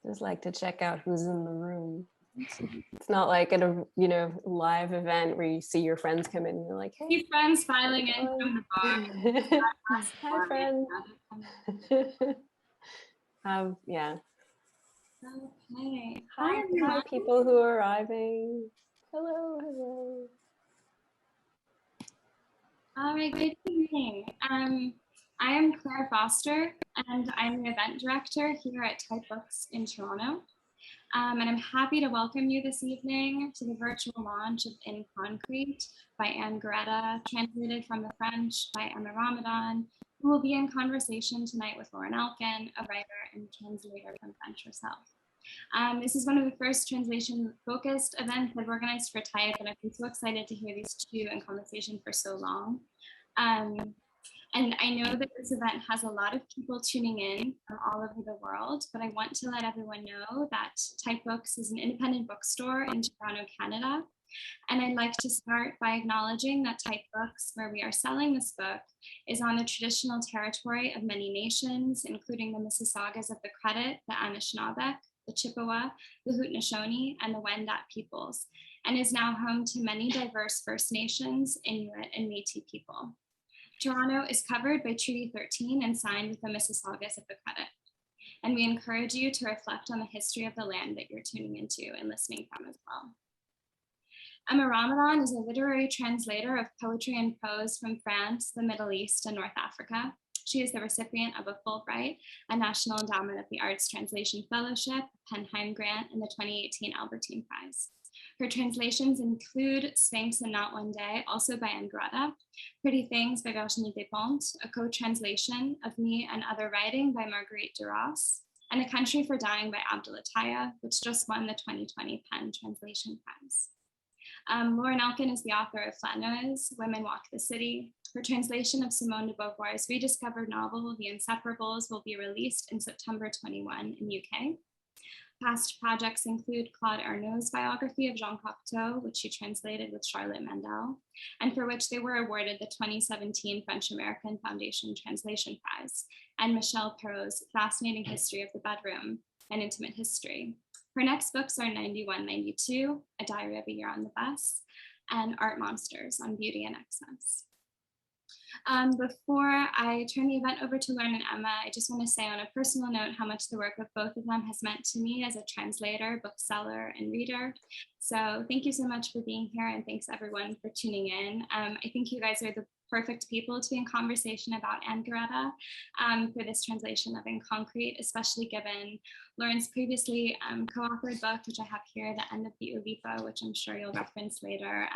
Just like to check out who's in the room. It's not like at a live event where you see your friends come in and you're like, hey, see friends filing in from the bar. Hi friends. Yeah. Okay. Hi people who are arriving. Hello. All right, good evening. I am Claire Foster, and I'm the event director here at Type Books in Toronto. And I'm happy to welcome you this evening to the virtual launch of In Concrete by Anne Garréta, translated from the French by Emma Ramadan, who will be in conversation tonight with Elkin, a writer and translator from French herself. This is one of the first translation-focused events I've organized for Type, and I've been so excited to hear these two in conversation for so long. And I know that this event has a lot of people tuning in from all over the world, but I want to let everyone know that Type Books is an independent bookstore in Toronto, Canada. And I'd like to start by acknowledging that Type Books, where we are selling this book, is on the traditional territory of many nations, including the Mississaugas of the Credit, the Anishinaabe, the Chippewa, the Haudenosaunee, and the Wendat peoples, and is now home to many diverse First Nations, Inuit, and Métis people. Toronto is covered by Treaty 13 and signed with the Mississaugas of the Credit. And we encourage you to reflect on the history of the land that you're tuning into and listening from as well. Emma Ramadan is a literary translator of poetry and prose from France, the Middle East, and North Africa. She is the recipient of a Fulbright, a National Endowment of the Arts Translation Fellowship, a Heim grant, and the 2018 Albertine Prize. Her translations include Sphinx and Not One, also by Anne Garréta, Pretty Things by Virginie Despentes, a co-translation of Me and Other Writing by Marguerite Duras, and A Country for Dying by Abdellah Taïa, which just won the 2020 PEN Translation Prize. Elkin is the author of Flanoise, Women Walk the City. Her translation of Simone de Beauvoir's rediscovered novel, The Inseparables, will be released in September 21 in UK. Past projects include Claude Arnault's biography of Jean Cocteau, which she translated with Charlotte Mandel, and for which they were awarded the 2017 French-American Foundation Translation Prize, and Michel Perrault's Fascinating History of the Bedroom, an Intimate History. Her next books are 9192, A Diary of a Year on the Bus, and Art Monsters on Beauty and Excess. Before I turn the event over to Lauren and Emma, I just want to say on a personal note how much the work of both of them has meant to me as a translator, bookseller, and reader. So thank you so much for being here, and thanks everyone for tuning in. I think you guys are the perfect people to be in conversation about Anne Garréta for this translation of In Concrete, especially given Lauren's previously co-authored book, which I have here, The End of the Oulipian, which I'm sure you'll reference later.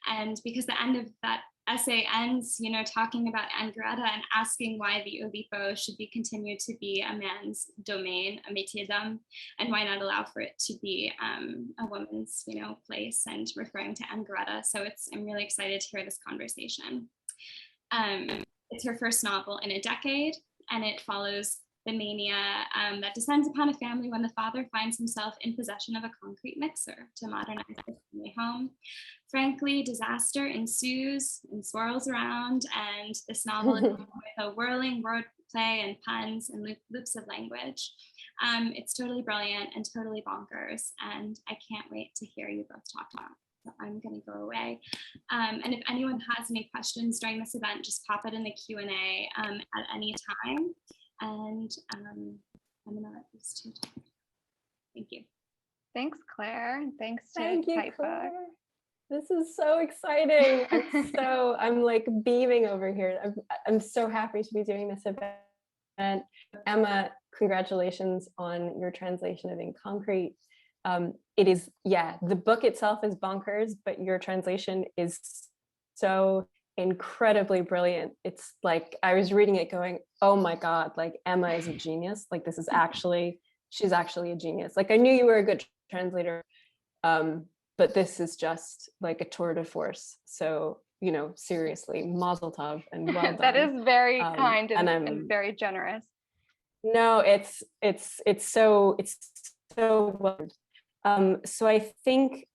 And because the end of that essay ends, talking about Anne Garréta and asking why the Oulipian should be continued to be a man's domain, a métier d'homme, and why not allow for it to be a woman's, place, and referring to Anne Garréta. So I'm really excited to hear this conversation. It's her first novel in a decade, and it follows the mania that descends upon a family when the father finds himself in possession of a concrete mixer to modernize the family home. Frankly, disaster ensues and swirls around, and this novel is with a whirling wordplay and puns and loops of language. It's totally brilliant and totally bonkers, and I can't wait to hear you both talk about it. So I'm going to go away. And if anyone has any questions during this event, just pop it in the Q&A at any time. And I'm going to let these two talk. Thank you. Thanks, Claire. Thanks to Thank you, Type Claire. Book. This is so exciting. I'm like beaming over here. I'm so happy to be doing this event. Emma, congratulations on your translation of In Concrete. It is, the book itself is bonkers, but your translation is so incredibly brilliant. It's like, I was reading it going, oh my God, like Emma is a genius. Like she's actually a genius. Like I knew you were a good translator, but this is just like a tour de force. So, seriously, mazel tov and well done. That is very kind and very generous. No, it's so well. So I think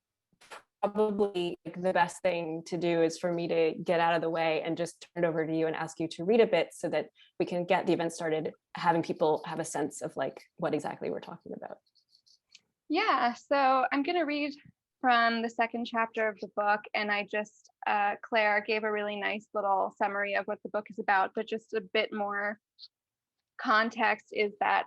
probably the best thing to do is for me to get out of the way and just turn it over to you and ask you to read a bit so that we can get the event started, having people have a sense of like what exactly we're talking about. Yeah, so I'm going to read from the second chapter of the book, and I just, Claire gave a really nice little summary of what the book is about, but just a bit more context is that,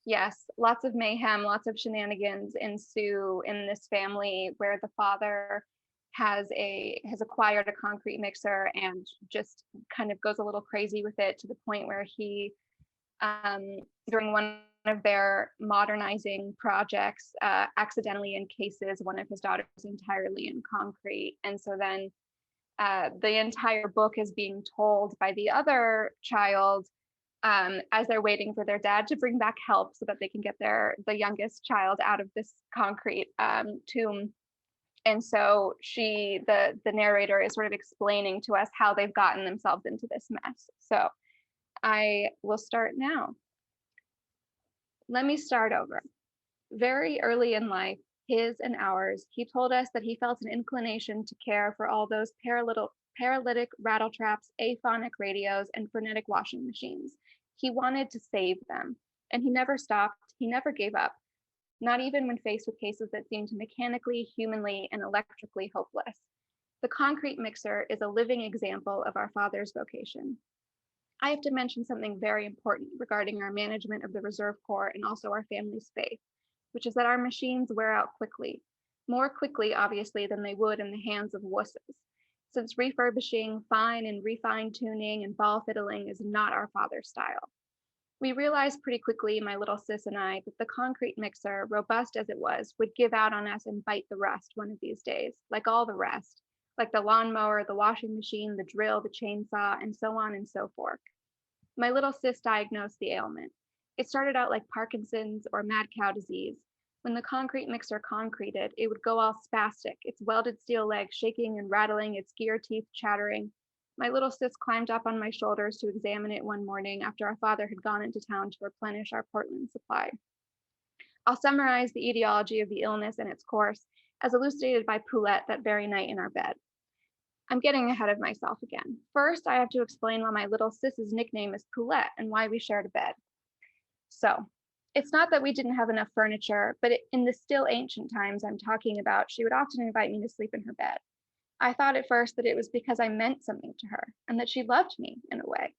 yes, lots of mayhem, lots of shenanigans ensue in this family where the father has acquired a concrete mixer and just kind of goes a little crazy with it to the point where he, during one of their modernizing projects, accidentally encases one of his daughters entirely in concrete. And so then the entire book is being told by the other child as they're waiting for their dad to bring back help so that they can get the youngest child out of this concrete tomb. And so the narrator is sort of explaining to us how they've gotten themselves into this mess. So I will start now. Let me start over. Very early in life, his and ours, he told us that he felt an inclination to care for all those paralytic rattletraps, aphonic radios, and frenetic washing machines. He wanted to save them, and he never stopped, he never gave up, not even when faced with cases that seemed mechanically, humanly, and electrically hopeless. The concrete mixer is a living example of our father's vocation. I have to mention something very important regarding our management of the Reserve Corps and also our family's faith, which is that our machines wear out quickly, more quickly, obviously, than they would in the hands of wusses, since refurbishing, fine and refine tuning, and ball fiddling is not our father's style. We realized pretty quickly, my little sis and I, that the concrete mixer, robust as it was, would give out on us and bite the rust one of these days, like all the rest, like the lawnmower, the washing machine, the drill, the chainsaw, and so on and so forth. My little sis diagnosed the ailment. It started out like Parkinson's or mad cow disease. When the concrete mixer concreted, it would go all spastic, its welded steel legs shaking and rattling, its gear teeth chattering. My little sis climbed up on my shoulders to examine it one morning after our father had gone into town to replenish our Portland supply. I'll summarize the etiology of the illness and its course as elucidated by Poulette that very night in our bed. I'm getting ahead of myself again. First, I have to explain why my little sis's nickname is Poulette and why we shared a bed. So, it's not that we didn't have enough furniture, but in the still ancient times I'm talking about, she would often invite me to sleep in her bed. I thought at first that it was because I meant something to her and that she loved me in a way.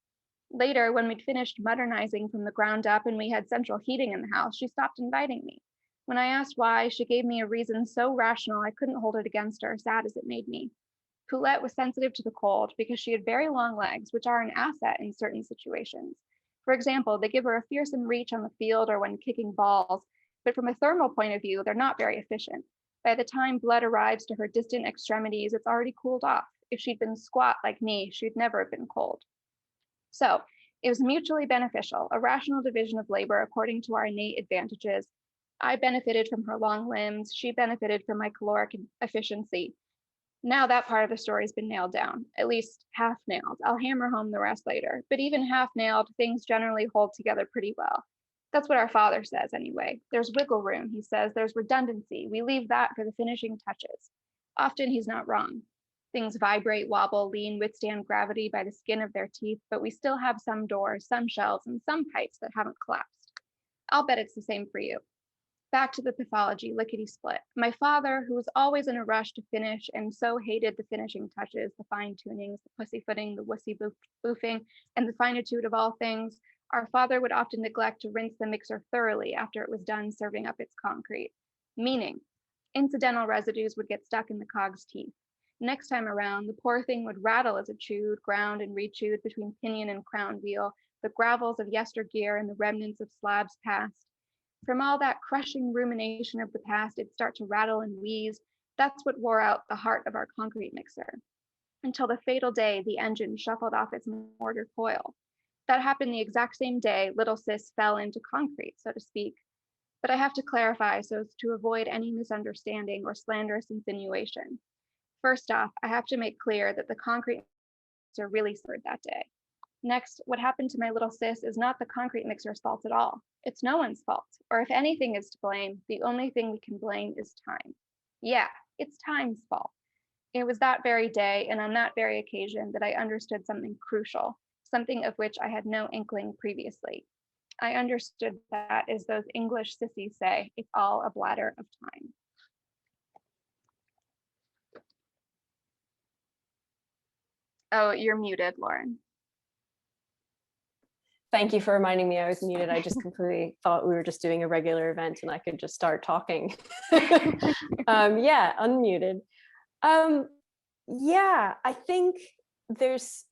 Later, when we'd finished modernizing from the ground up and we had central heating in the house, she stopped inviting me. When I asked why, she gave me a reason so rational I couldn't hold it against her, sad as it made me. Poulette was sensitive to the cold because she had very long legs, which are an asset in certain situations. For example, they give her a fearsome reach on the field or when kicking balls, but from a thermal point of view, they're not very efficient. By the time blood arrives to her distant extremities, it's already cooled off. If she'd been squat like me, she'd never have been cold. So it was mutually beneficial, a rational division of labor according to our innate advantages. I benefited from her long limbs. She benefited from my caloric efficiency. Now that part of the story has been nailed down, at least half nailed. I'll hammer home the rest later, but even half nailed, things generally hold together pretty well. That's what our father says anyway. There's wiggle room, he says, there's redundancy. We leave that for the finishing touches. Often he's not wrong. Things vibrate, wobble, lean, withstand gravity by the skin of their teeth, but we still have some doors, some shelves, and some pipes that haven't collapsed. I'll bet it's the same for you. Back to the pathology, lickety-split. My father, who was always in a rush to finish and so hated the finishing touches, the fine-tunings, the pussyfooting, the wussy boofing, and the finitude of all things, our father would often neglect to rinse the mixer thoroughly after it was done serving up its concrete. Meaning, incidental residues would get stuck in the cog's teeth. Next time around, the poor thing would rattle as it chewed, ground, and rechewed between pinion and crown wheel, the gravels of yesteryear and the remnants of slabs past. From all that crushing rumination of the past, it'd start to rattle and wheeze. That's what wore out the heart of our concrete mixer. Until the fatal day, the engine shuffled off its mortar coil. That happened the exact same day little sis fell into concrete, so to speak. But I have to clarify so as to avoid any misunderstanding or slanderous insinuation. First off, I have to make clear that the concrete mixer really suffered that day. Next, what happened to my little sis is not the concrete mixer's fault at all. It's no one's fault, or if anything is to blame, the only thing we can blame is time. Yeah, It's time's fault. It was that very day and on that very occasion that I understood something crucial, something of which I had no inkling previously. I understood that, as those English sissies say, it's all a bladder of time. Oh, you're muted, Lauren. Thank you for reminding me I was muted. I just completely thought we were just doing a regular event and I could just start talking. Yeah, unmuted. Yeah, I think it's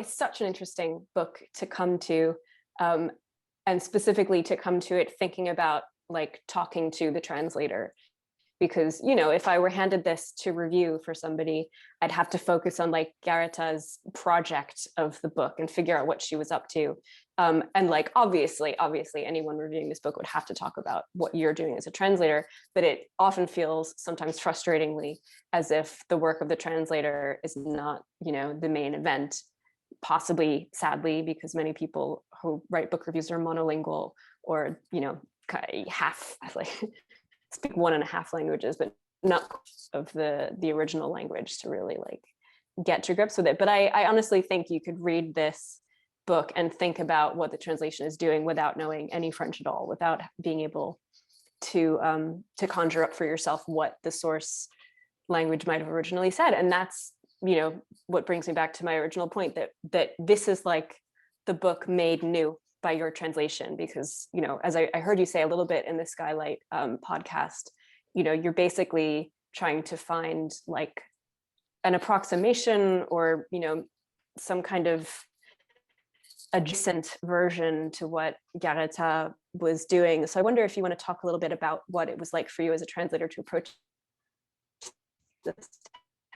such an interesting book to come to, and specifically to come to it thinking about like talking to the translator. Because, you know, if I were handed this to review for somebody, I'd have to focus on like Garréta's project of the book and figure out what she was up to. And like, obviously, anyone reviewing this book would have to talk about what you're doing as a translator, but it often feels sometimes frustratingly as if the work of the translator is not, you know, the main event, possibly, sadly, because many people who write book reviews are monolingual or, you know, half, like, speak 1.5 languages, but not of the original language to really like get to grips with it. But I honestly think you could read this book and think about what the translation is doing without knowing any French at all, without being able to conjure up for yourself what the source language might have originally said. And that's, you know, what brings me back to my original point that this is like the book made new by your translation, because, you know, as I heard you say a little bit in the Skylight podcast, you know, you're basically trying to find like an approximation or, you know, some kind of adjacent version to what Garréta was doing. So I wonder if you want to talk a little bit about what it was like for you as a translator to approach this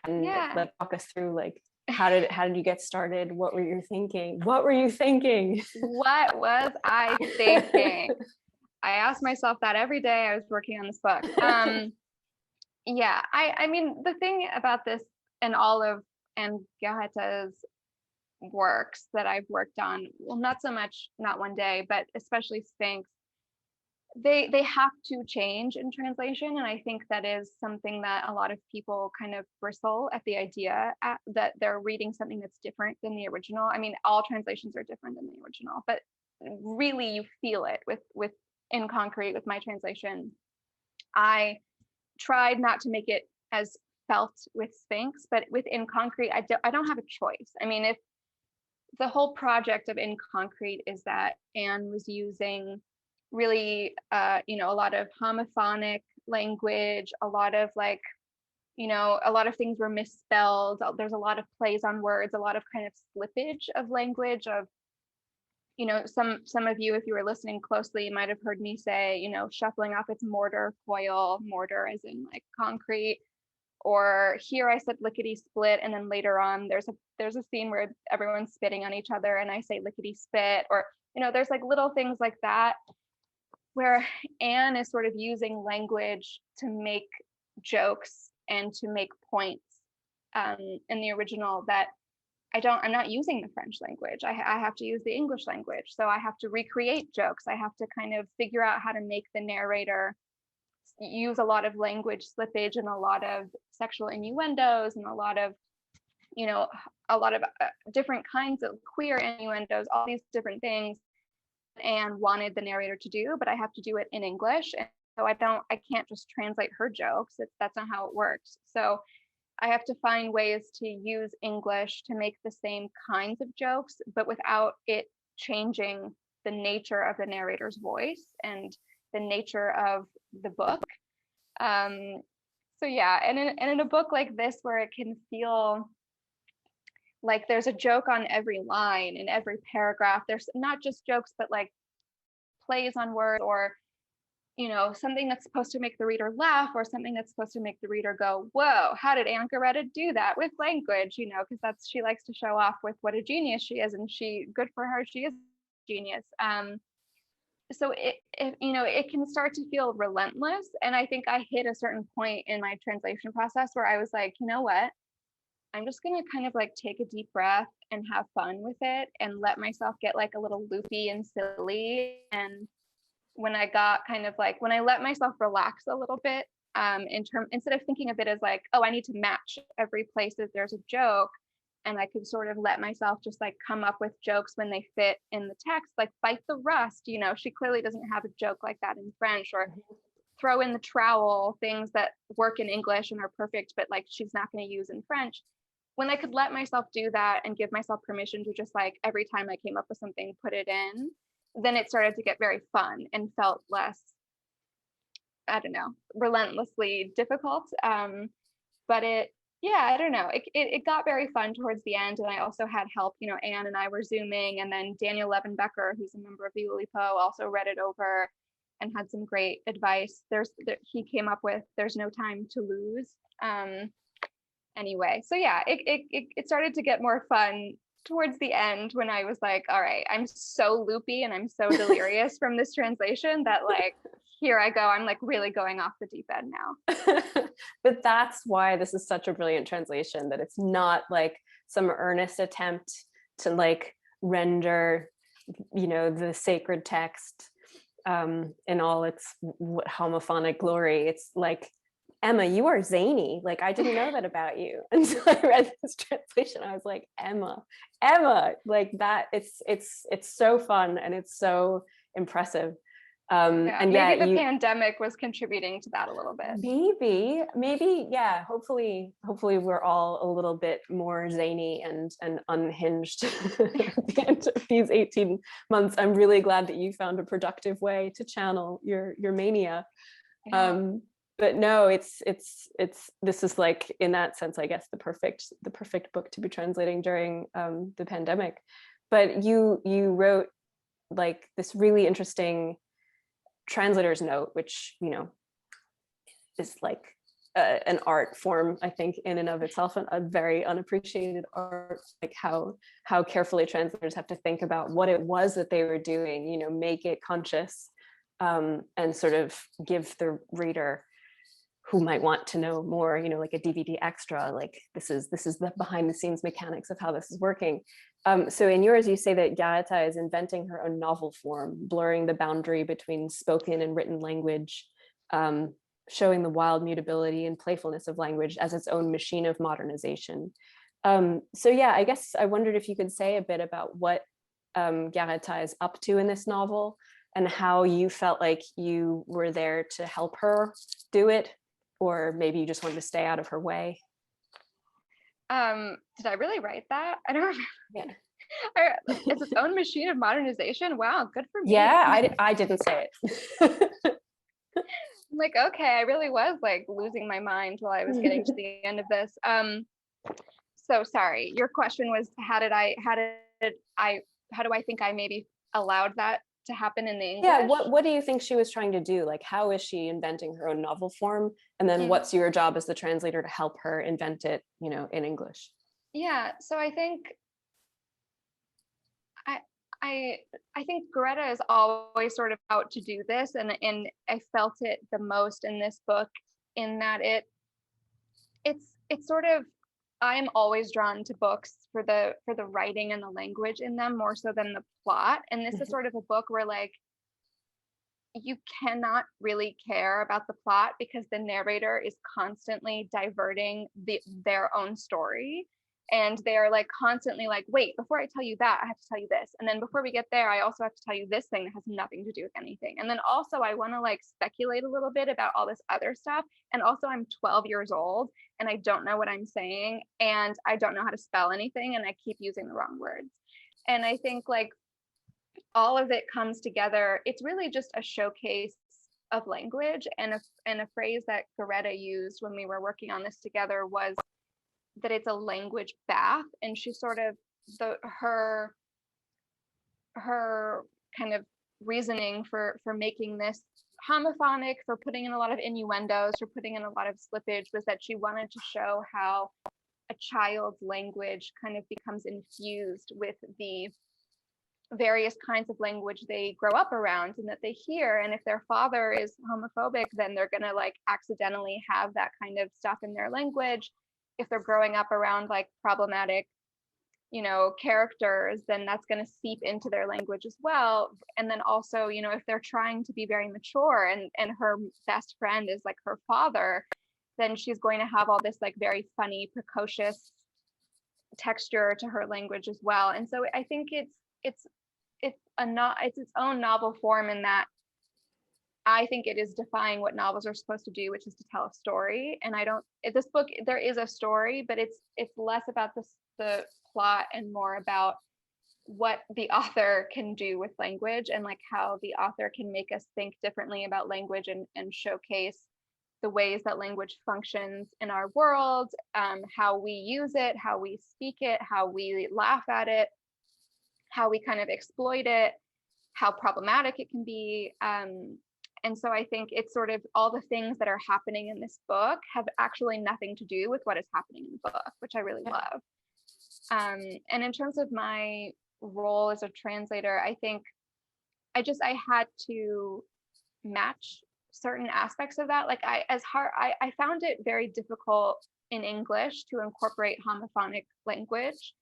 and walk us through like, how did you get started? What were you thinking? What was I thinking? I asked myself that every day I was working on this book. Yeah, I mean, the thing about this and all of Anne Garréta's works that I've worked on, well, not so much Not One Day, but especially Sphinx, they have to change in translation. And I think that is something that a lot of people kind of bristle at the idea that they're reading something that's different than the original. I mean, all translations are different than the original, but really you feel it with In Concrete, with my translation. I tried not to make it as felt with Sphinx, but with In Concrete, I don't have a choice. I mean, if the whole project of In Concrete is that Anne was using really, you know, a lot of homophonic language, a lot of like, you know, a lot of things were misspelled. There's a lot of plays on words, a lot of kind of slippage of language of, you know, some of you, if you were listening closely, might have heard me say, you know, shuffling off its mortar coil, mortar as in like concrete, or here I said lickety split, and then later on there's a scene where everyone's spitting on each other and I say lickety spit, or, you know, there's like little things like that where Anne is sort of using language to make jokes and to make points in the original that I'm not using the French language. I have to use the English language. So I have to recreate jokes. I have to kind of figure out how to make the narrator use a lot of language slippage and a lot of sexual innuendos and a lot of, you know, different kinds of queer innuendos, all these different things Anne wanted the narrator to do, but I have to do it in English. And so I can't just translate her jokes. That's not how it works. So I have to find ways to use English to make the same kinds of jokes, but without it changing the nature of the narrator's voice and the nature of the book. So yeah, and in a book like this, where it can feel like there's a joke on every line in every paragraph, there's not just jokes, but like plays on words, or, you know, something that's supposed to make the reader laugh, or something that's supposed to make the reader go, whoa, how did Anne Garréta do that with language? You know, because she likes to show off with what a genius she is, and good for her, she is a genius. So you know, it can start to feel relentless. And I think I hit a certain point in my translation process where I was like, you know what? I'm just going to kind of like take a deep breath and have fun with it and let myself get like a little loopy and silly. And when I got kind of like, when I let myself relax a little bit, instead of thinking of it as like, oh, I need to match every place that there's a joke, and I could sort of let myself just like come up with jokes when they fit in the text, like bite the rust, you know, she clearly doesn't have a joke like that in French, or throw in the trowel, things that work in English and are perfect, but like she's not going to use in French. When I could let myself do that and give myself permission to just like every time I came up with something, put it in, then it started to get very fun and felt less, I don't know, relentlessly difficult. But I don't know, it got very fun towards the end. And I also had help, you know, Anne and I were Zooming, and then Daniel Levenbecker, who's a member of the Oulipo, also read it over and had some great advice. He came up with "There's no time to lose." Anyway, so yeah, it started to get more fun towards the end, when I was like, all right, I'm so loopy and I'm so delirious from this translation that like, here I go, I'm like really going off the deep end now. But that's why this is such a brilliant translation, that it's not like some earnest attempt to like render, you know, the sacred text in all its homophonic glory. It's like, Emma, you are zany. Like, I didn't know that about you until I read this translation. I was like, Emma, like that. It's so fun and it's so impressive. And maybe the pandemic was contributing to that a little bit. Maybe, yeah. Hopefully we're all a little bit more zany and unhinged at the end of these 18 months. I'm really glad that you found a productive way to channel your mania. Yeah. But no, it's this is like, in that sense, I guess the perfect book to be translating during the pandemic. But you wrote like this really interesting translator's note, which, you know, is like an art form, I think, in and of itself, and a very unappreciated art, like how carefully translators have to think about what it was that they were doing, you know, make it conscious, and sort of give the reader who might want to know more, you know, like a DVD extra, like this is the behind the scenes mechanics of how this is working. So in yours, you say that Garréta is inventing her own novel form, blurring the boundary between spoken and written language, showing the wild mutability and playfulness of language as its own machine of modernization. So yeah, I guess I wondered if you could say a bit about what Garréta is up to in this novel, and how you felt like you were there to help her do it, or maybe you just wanted to stay out of her way. Did I really write that? I don't remember. Yeah. It's its own machine of modernization. Wow, good for me. Yeah, I didn't say it. I'm like, okay, I really was like losing my mind while I was getting to the end of this. So sorry, your question was, how do I think I maybe allowed that to happen in the English? Yeah, what do you think she was trying to do? Like, how is she inventing her own novel form? And then what's your job as the translator to help her invent it, you know, in English? Yeah, so I think I think Garréta is always sort of out to do this, and I felt it the most in this book, in that it's sort of, I am always drawn to books for the writing and the language in them more so than the plot. And this is sort of a book where like you cannot really care about the plot because the narrator is constantly diverting their own story. And they're like constantly like, wait, before I tell you that, I have to tell you this. And then before we get there, I also have to tell you this thing that has nothing to do with anything. And then also I want to like speculate a little bit about all this other stuff. And also I'm 12 years old and I don't know what I'm saying. And I don't know how to spell anything. And I keep using the wrong words. And I think like all of it comes together. It's really just a showcase of language. And a phrase that Garréta used when we were working on this together was that it's a language bath. And she sort of, her kind of reasoning for making this homophonic, for putting in a lot of innuendos, for putting in a lot of slippage, was that she wanted to show how a child's language kind of becomes infused with the various kinds of language they grow up around and that they hear. And if their father is homophobic, then they're gonna like accidentally have that kind of stuff in their language. If they're growing up around like problematic characters, then that's going to seep into their language as well. And then also, if they're trying to be very mature and her best friend is like her father, then she's going to have all this like very funny, precocious texture to her language as well. And so I think it's its own novel form, in that I think it is defying what novels are supposed to do, which is to tell a story. And this book, there is a story, but it's less about the plot and more about what the author can do with language, and like how the author can make us think differently about language and showcase the ways that language functions in our world, how we use it, how we speak it, how we laugh at it, how we kind of exploit it, how problematic it can be. And so I think it's sort of all the things that are happening in this book have actually nothing to do with what is happening in the book, which I really love. And in terms of my role as a translator, I think I had to match certain aspects of that. Like I found it very difficult in English to incorporate homophonic language,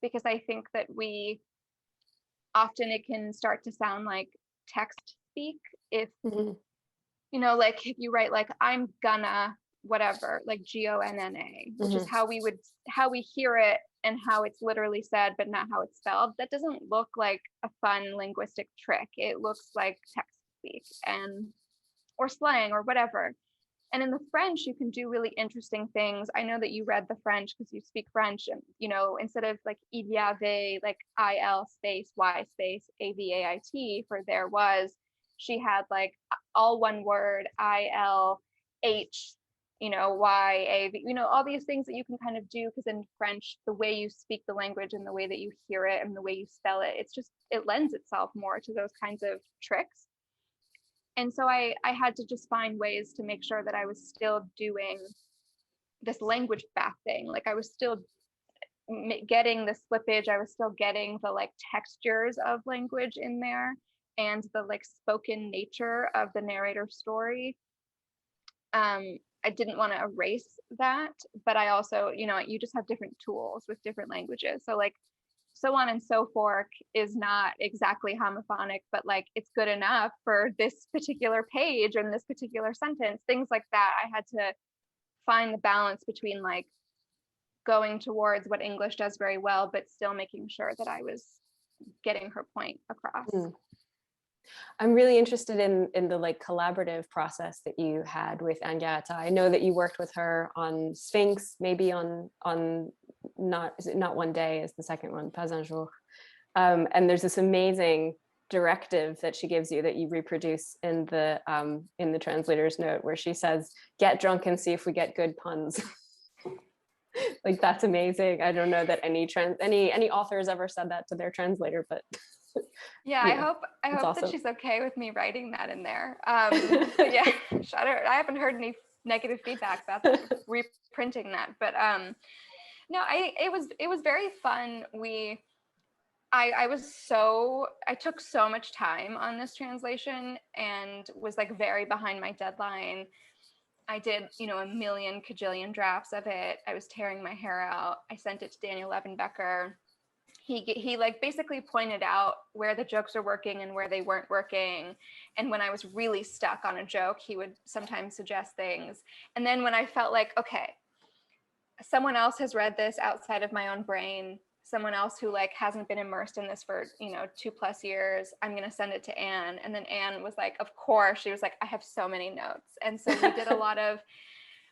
because I think that it can start to sound like text speak if like if you write like I'm gonna whatever, like Gonna, which is how we hear it and how it's literally said, but not how it's spelled. That doesn't look like a fun linguistic trick. It looks like text speak or slang or whatever. And in the French, you can do really interesting things. I know that you read the French because you speak French, and instead of like il y avait, like il space y space avait for there was, she had like all one word, il h y a v, all these things that you can kind of do, because in French, the way you speak the language and the way that you hear it and the way you spell it, it lends itself more to those kinds of tricks. And so I had to just find ways to make sure that I was still doing this language bath thing. Like I was still getting the slippage, I was still getting the like textures of language in there, and the like spoken nature of the narrator's story. I didn't want to erase that, but I also, you just have different tools with different languages. So like so on and so forth is not exactly homophonic, but like it's good enough for this particular page and this particular sentence, things like that. I had to find the balance between like going towards what English does very well, but still making sure that I was getting her point across. I'm really interested in the like collaborative process that you had with Anne Garréta. I know that you worked with her on Sphinx, maybe on Not One Day is the second one, Pas un jour. And there's this amazing directive that she gives you that you reproduce in the translator's note, where she says, "Get drunk and see if we get good puns." Like that's amazing. I don't know that any author has ever said that to their translator, but yeah, I hope awesome. that she's okay with me writing that in there. Yeah, I haven't heard any negative feedback about reprinting that, but no, it was very fun. I took so much time on this translation and was like very behind my deadline. I did, a million kajillion drafts of it. I was tearing my hair out. I sent it to Daniel Levenbecker. He like basically pointed out where the jokes are working and where they weren't working. And when I was really stuck on a joke, he would sometimes suggest things. And then when I felt like, okay, someone else has read this outside of my own brain, someone else who like hasn't been immersed in this for 2+ years, I'm going to send it to Anne. And then Anne was like, of course. She was like, I have so many notes. And so we did a lot of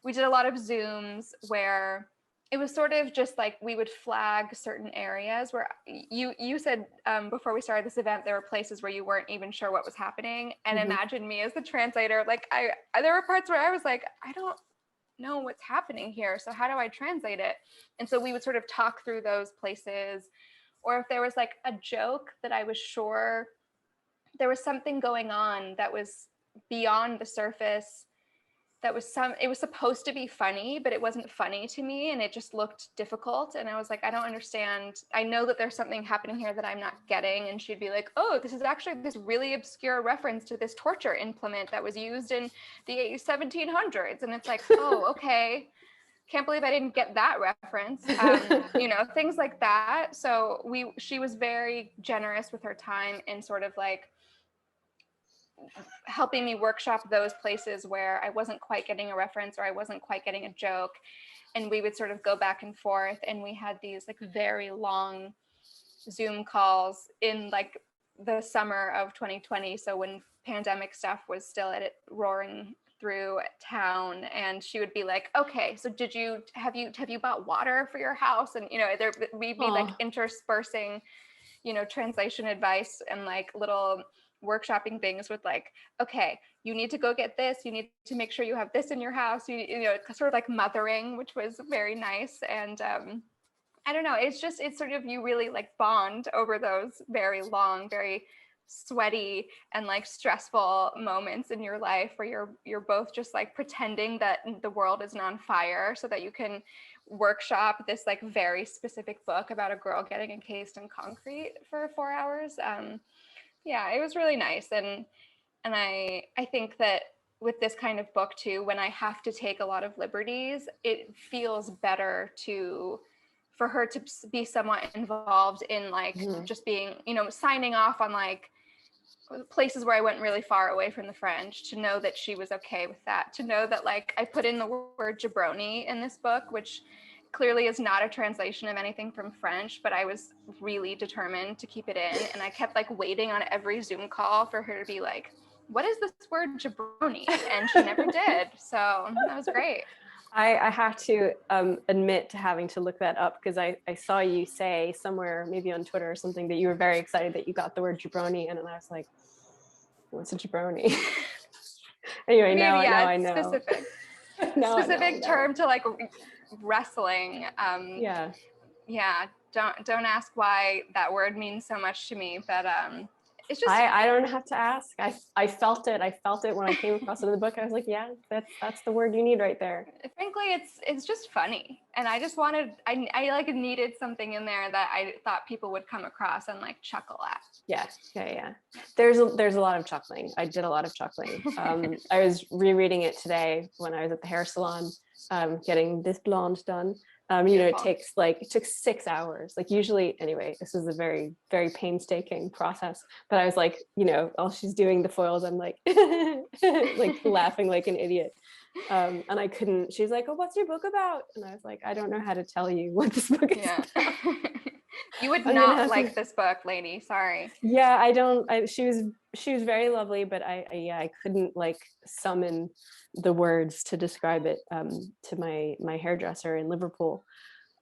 Zooms where it was sort of just like we would flag certain areas where you said before we started this event, there were places where you weren't even sure what was happening. And imagine me as the translator, like there were parts where I was like, I don't know what's happening here. So how do I translate it? And so we would sort of talk through those places. Or if there was like a joke that I was sure there was something going on that was beyond the surface, it was supposed to be funny, but it wasn't funny to me, and it just looked difficult. And I was like, I don't understand. I know that there's something happening here that I'm not getting. And she'd be like, oh, this is actually this really obscure reference to this torture implement that was used in the 1700s. And it's like, oh, okay. can't believe I didn't get that reference. You know, things like that. So she was very generous with her time in sort of like helping me workshop those places where I wasn't quite getting a reference or I wasn't quite getting a joke. And we would sort of go back and forth, and we had these like very long Zoom calls in like the summer of 2020. So when pandemic stuff was still roaring through town, and she would be like, okay, so have you bought water for your house? And, you know, we'd be like interspersing, you know, translation advice and like little workshopping things with like, okay, you need to go get this, you need to make sure you have this in your house, you know, sort of like mothering, which was very nice. And I don't know, it's sort of, you really like bond over those very long, very sweaty and like stressful moments in your life where you're both just like pretending that the world isn't on fire so that you can workshop this like very specific book about a girl getting encased in concrete for 4 hours. Yeah, it was really nice. And I think that with this kind of book too, when I have to take a lot of liberties, it feels better for her to be somewhat involved in like just being, you know, signing off on like places where I went really far away from the French, to know that she was okay with that, to know that like I put in the word jabroni in this book, which clearly is not a translation of anything from French, but I was really determined to keep it in. And I kept like waiting on every Zoom call for her to be like, what is this word jabroni? And she never did. So that was great. I have to admit to having to look that up, because I saw you say somewhere, maybe on Twitter or something, that you were very excited that you got the word jabroni, and then I was like, what's a jabroni? Anyway, now I know. Specific term to like wrestling. Yeah. Don't ask why that word means so much to me, but it's just I don't have to ask. I felt it. I felt it when I came across it in the book. I was like, yeah, that's the word you need right there. Frankly, it's just funny, and I just I like needed something in there that I thought people would come across and like chuckle at. Yeah. There's a lot of chuckling. I did a lot of chuckling. I was rereading it today when I was at the hair salon, getting this blonde done. You know, it took 6 hours. Like usually, anyway, this is a very, very painstaking process. But I was like, you know, while she's doing the foils, I'm like, like laughing like an idiot. And I couldn't. She's like, "Oh, what's your book about?" And I was like, "I don't know how to tell you what this book is about." You would not like this book, lady. Sorry. Yeah, I don't. She was very lovely, but I couldn't like summon the words to describe it to my hairdresser in Liverpool.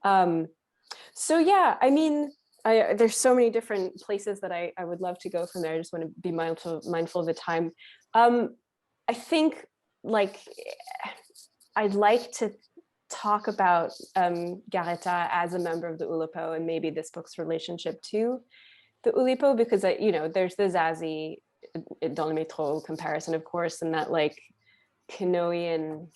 So yeah, I mean, there's so many different places that I would love to go from there. I just want to be mindful of the time. I think like I'd like to talk about Garréta as a member of the Oulipo, and maybe this book's relationship to the Oulipo, because you know, there's the Zazie dans le métro comparison, of course, and that like Canovian,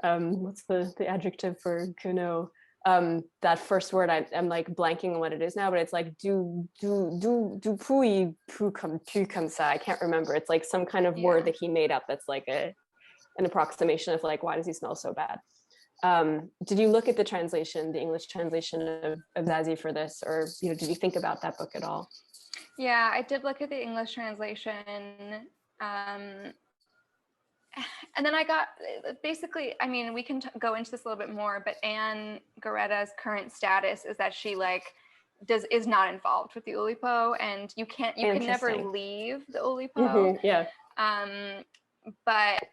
what's the adjective for Cano? That first word, I'm like blanking on what it is now, but it's like du pouille pu comme ça. I can't remember. It's like some kind of word that he made up that's like an approximation of like, why does he smell so bad? Did you look at the translation, the English translation of Zazie for this, or you know, did you think about that book at all? Yeah, I did look at the English translation. And then I got, basically, I mean, we can go into this a little bit more, but Anne Garréta's current status is that she like is not involved with the Oulipo, and you can never leave the Oulipo. Yeah. But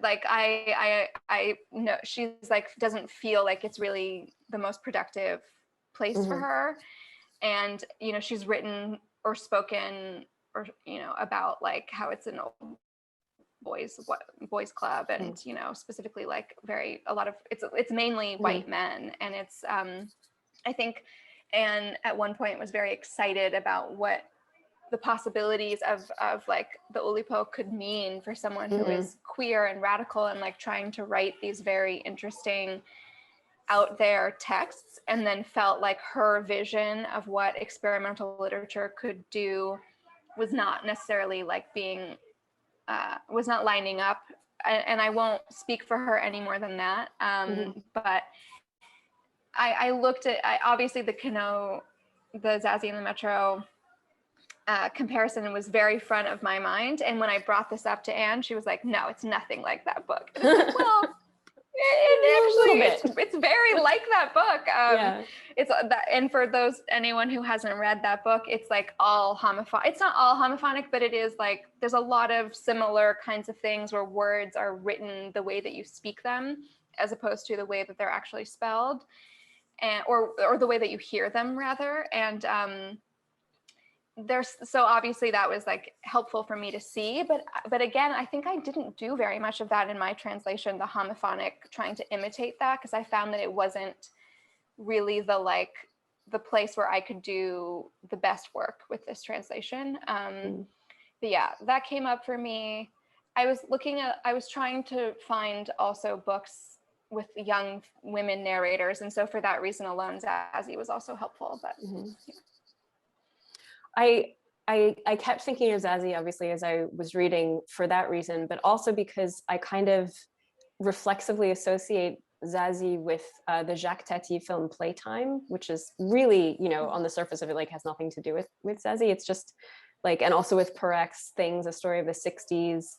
like I know she's like doesn't feel like it's really the most productive place for her, and you know, she's written or spoken or you know about like how it's an old boys club, and you know, specifically like a lot of it's mainly white men, and it's I think Anne at one point was very excited about what the possibilities of like the Oulipo could mean for someone who is queer and radical and like trying to write these very interesting out there texts, and then felt like her vision of what experimental literature could do was not necessarily like being was not lining up and I won't speak for her any more than that. But I looked at, obviously the Queneau, the Zazie and the Metro comparison was very front of my mind. And when I brought this up to Anne, she was like, no, it's nothing like that book. And I was like, well, it's very like that book. It's that, and for anyone who hasn't read that book, it's like all homophonic. It's not all homophonic, but it is like, there's a lot of similar kinds of things where words are written the way that you speak them, as opposed to the way that they're actually spelled, and or the way that you hear them rather. And so obviously that was like helpful for me to see, but again, I think I didn't do very much of that in my translation, the homophonic, trying to imitate that, because I found that it wasn't really the place where I could do the best work with this translation. But yeah, that came up for me. I was trying to find also books with young women narrators, and so for that reason alone, Zazie was also helpful. But yeah. I kept thinking of Zazie, obviously, as I was reading for that reason, but also because I kind of reflexively associate Zazie with the Jacques Tati film Playtime, which is really, on the surface of it, like has nothing to do with Zazie. It's just like, and also with Perec's Things, a story of the 60s.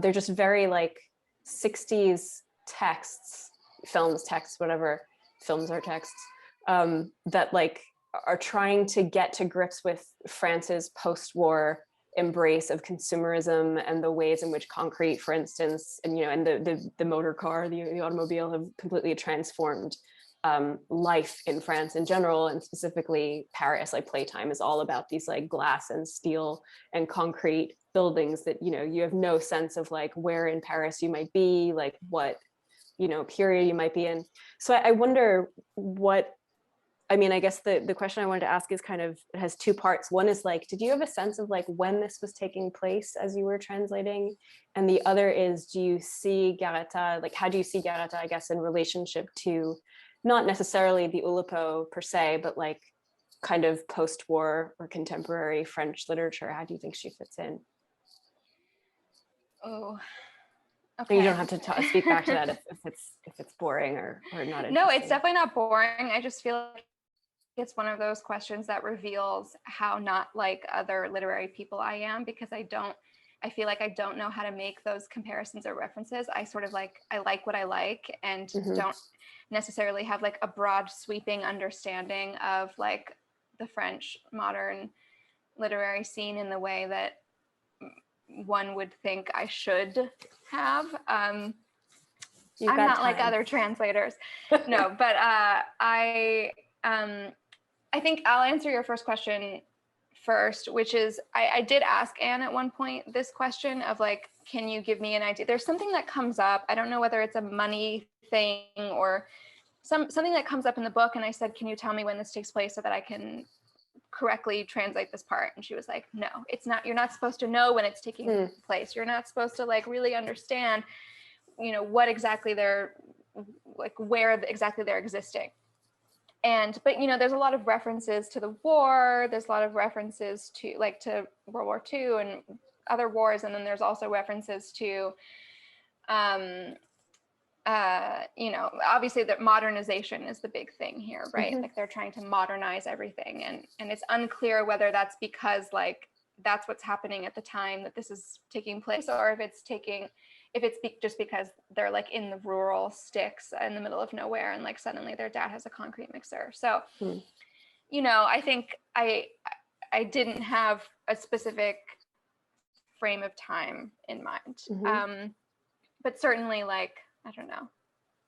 They're just very like 60s texts, films, texts, whatever, films are texts, that like are trying to get to grips with France's post-war embrace of consumerism and the ways in which concrete, for instance, and and the motor car, the automobile have completely transformed life in France in general, and specifically Paris. Like Playtime is all about these like glass and steel and concrete buildings that you have no sense of like where in Paris you might be, like what period you might be in. So I wonder I guess the question I wanted to ask is it has two parts. One is like, did you have a sense of like when this was taking place as you were translating? And the other is, do you see Garréta, like how do you see Garréta, I guess, in relationship to not necessarily the Oulipo per se, but like kind of post-war or contemporary French literature? How do you think she fits in? Oh, okay. You don't have to speak back to that if it's boring or not. No, it's definitely not boring. I just feel like it's one of those questions that reveals how not like other literary people I am, because I feel like I don't know how to make those comparisons or references. I sort of I like what I like, and don't necessarily have like a broad sweeping understanding of like the French modern literary scene in the way that one would think I should have. I'm not like other translators. No, but I think I'll answer your first question first, which is I did ask Anne at one point this question of like, can you give me an idea? There's something that comes up. I don't know whether it's a money thing or something that comes up in the book. And I said, can you tell me when this takes place so that I can correctly translate this part? And she was like, no, it's not. You're not supposed to know when it's taking place. You're not supposed to like really understand, what exactly they're like, where exactly they're existing. But there's a lot of references to the war. There's a lot of references to to World War II and other wars. And then there's also references to, obviously that modernization is the big thing here, right? Like they're trying to modernize everything. And it's unclear whether that's because like, that's what's happening at the time that this is taking place, or if it's just because they're like in the rural sticks in the middle of nowhere and like suddenly their dad has a concrete mixer. So, I think I didn't have a specific frame of time in mind. But certainly like, I don't know,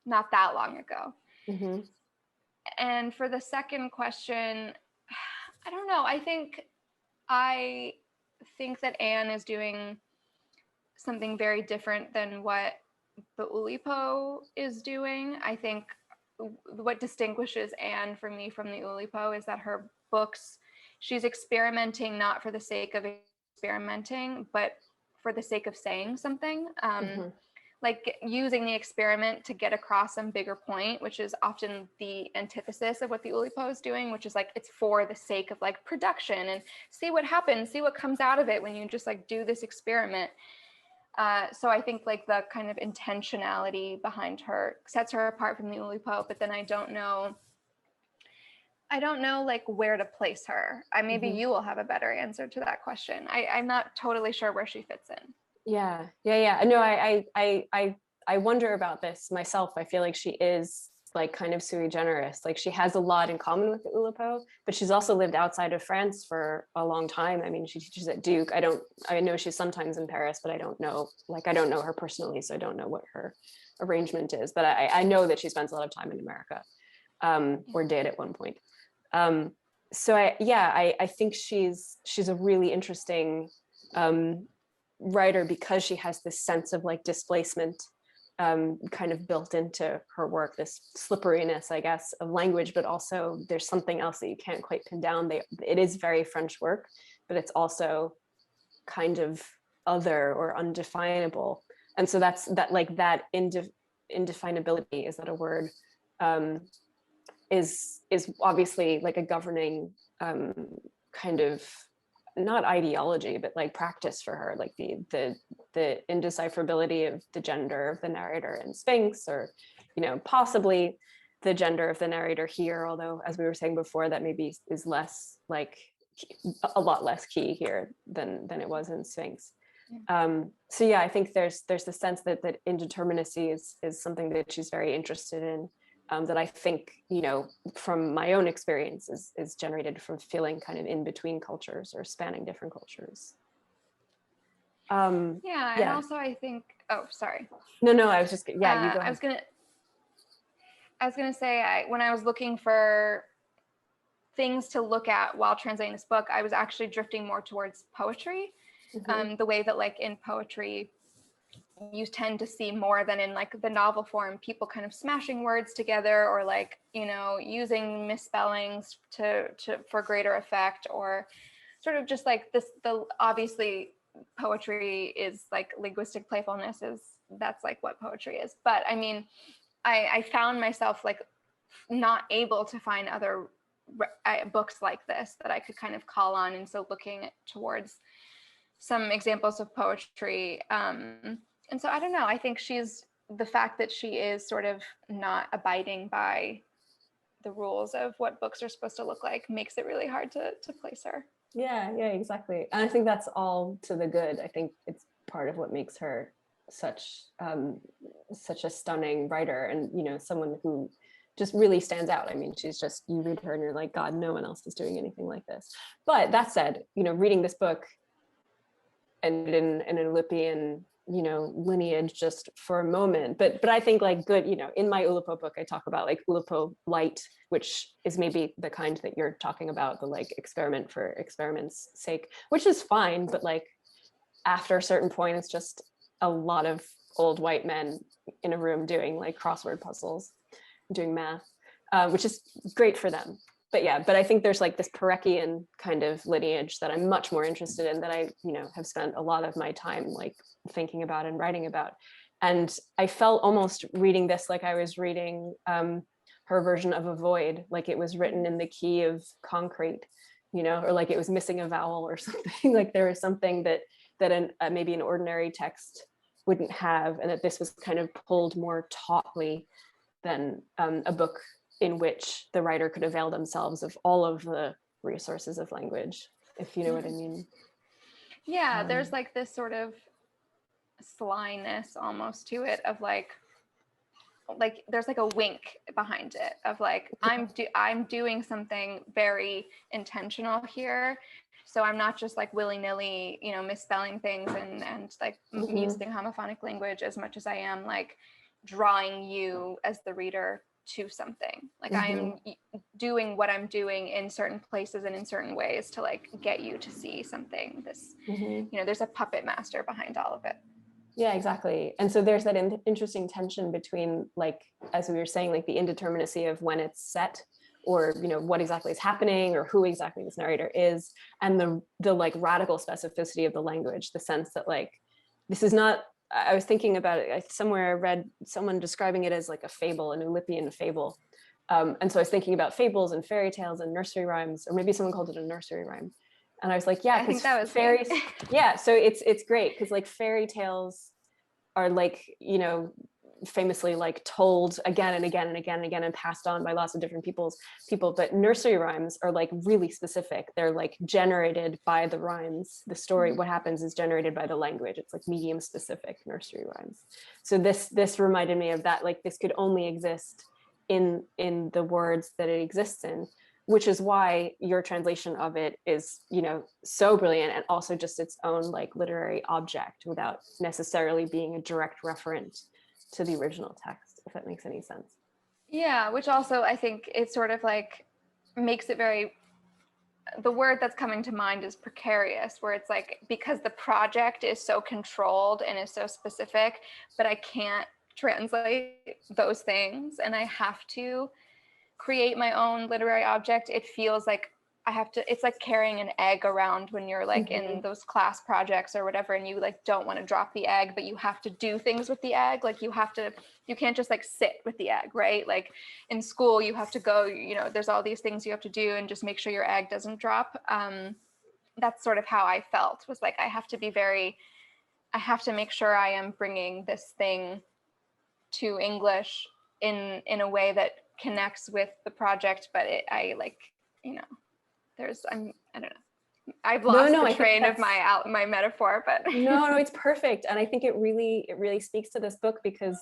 not that long ago. And for the second question, I don't know. I think that Anne is doing something very different than what the Oulipo is doing. I think what distinguishes Anne for me from the Oulipo is that her books, she's experimenting not for the sake of experimenting, but for the sake of saying something. Like using the experiment to get across some bigger point, which is often the antithesis of what the Oulipo is doing, which is like, it's for the sake of like production and see what happens, see what comes out of it when you just like do this experiment. So I think like the kind of intentionality behind her sets her apart from the Oulipo, but then I don't know like where to place her. Maybe you will have a better answer to that question. I'm not totally sure where she fits in. Yeah. No, I wonder about this myself. I feel like she is like kind of sui generis. Like she has a lot in common with the Oulipo, but she's also lived outside of France for a long time. I mean, she teaches at Duke. I know she's sometimes in Paris, but I don't know her personally, so I don't know what her arrangement is. But I know that she spends a lot of time in America, or did at one point. So I think she's a really interesting writer because she has this sense of like displacement kind of built into her work, this slipperiness, I guess, of language, but also there's something else that you can't quite pin down. It is very French work, but it's also kind of other or undefinable. And so that indefinability, is that a word, is obviously like a governing kind of, not ideology, but like practice for her, like the indecipherability of the gender of the narrator in Sphinx, or possibly the gender of the narrator here, although as we were saying before, that maybe is less, like a lot less key here than it was in Sphinx. So yeah, I think there's the sense that indeterminacy is something that she's very interested in, that I think, from my own experience is generated from feeling kind of in between cultures or spanning different cultures. And also I think, oh, sorry. No, I was just, you go ahead. I was gonna say, when I was looking for things to look at while translating this book, I was actually drifting more towards poetry. The way that like in poetry, you tend to see more than in like the novel form, people kind of smashing words together, or like, using misspellings for greater effect, or sort of just like obviously poetry is like linguistic playfulness, that's like what poetry is. But I mean, I found myself like not able to find other books like this that I could kind of call on. And so looking towards some examples of poetry, and so I don't know, I think the fact that she is sort of not abiding by the rules of what books are supposed to look like makes it really hard to place her. Yeah, exactly. And I think that's all to the good. I think it's part of what makes her such a stunning writer, and someone who just really stands out. I mean, she's just, you read her and you're like, God, no one else is doing anything like this. But that said, reading this book and in an Oulipian lineage just for a moment, but I think like good, in my Oulipo book I talk about like Oulipo light, which is maybe the kind that you're talking about, the like experiment for experiment's sake, which is fine, but like after a certain point it's just a lot of old white men in a room doing like crossword puzzles, doing math, which is great for them. But I think there's like this Pareckian kind of lineage that I'm much more interested in, that I, have spent a lot of my time like thinking about and writing about. And I felt almost reading this like I was reading her version of a void, like it was written in the key of concrete, or like it was missing a vowel or something. Like there was something that maybe an ordinary text wouldn't have, and that this was kind of pulled more tautly than a book in which the writer could avail themselves of all of the resources of language, if you know what I mean. Yeah, there's like this sort of slyness almost to it, of like there's like a wink behind it, of like, I'm doing something very intentional here. So I'm not just like willy-nilly, misspelling things and like using homophonic language, as much as I am like drawing you as the reader to something. Like I am doing what I'm doing in certain places and in certain ways to like get you to see something. There's a puppet master behind all of it. Yeah, exactly. And so there's that interesting tension between, like, as we were saying, like the indeterminacy of when it's set, or what exactly is happening, or who exactly this narrator is, and the like radical specificity of the language, the sense that like this is not, I was thinking about it somewhere, I read someone describing it as like a fable, an Oulipian fable. And so I was thinking about fables and fairy tales and nursery rhymes, or maybe someone called it a nursery rhyme. And I was like, yeah, I think that was fairies. Yeah, so it's great because like fairy tales are like, you know, famously like told again and again and again and again and passed on by lots of different people, but nursery rhymes are like really specific. They're like generated by the rhymes. The story, what happens is generated by the language. It's like medium specific nursery rhymes. So this reminded me of that, like this could only exist in the words that it exists in, which is why your translation of it is, you know, so brilliant, and also just its own like literary object without necessarily being a direct reference to the original text, if that makes any sense. Yeah, which also I think it sort of like makes it very, the word that's coming to mind is precarious, where it's like, because the project is so controlled and is so specific, but I can't translate those things and I have to create my own literary object. It feels like I have to, it's like carrying an egg around when you're like in those class projects or whatever, and you like don't want to drop the egg, but you have to do things with the egg. Like you can't just like sit with the egg, right? Like in school, you have to go, you know, there's all these things you have to do and just make sure your egg doesn't drop. That's sort of how I felt, was like, I have to make sure I am bringing this thing to English in a way that connects with the project, but I like, you know, I don't know. I've lost the train of my metaphor, but no, it's perfect. And I think it really speaks to this book because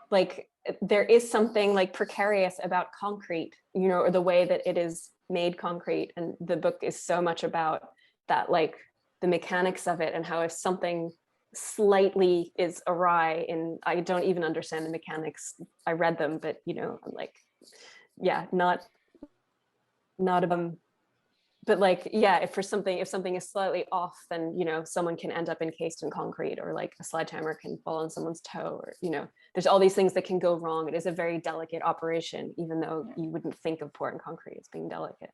like there is something like precarious about concrete, you know, or the way that it is made concrete. And the book is so much about that, like the mechanics of it and how if something slightly is awry, and I don't even understand the mechanics. I read them, but you know, I'm like, yeah, not but like, yeah, if something is slightly off, then, you know, someone can end up encased in concrete, or like a sledgehammer can fall on someone's toe, or, you know, there's all these things that can go wrong. It is a very delicate operation, even though you wouldn't think of pouring concrete as being delicate.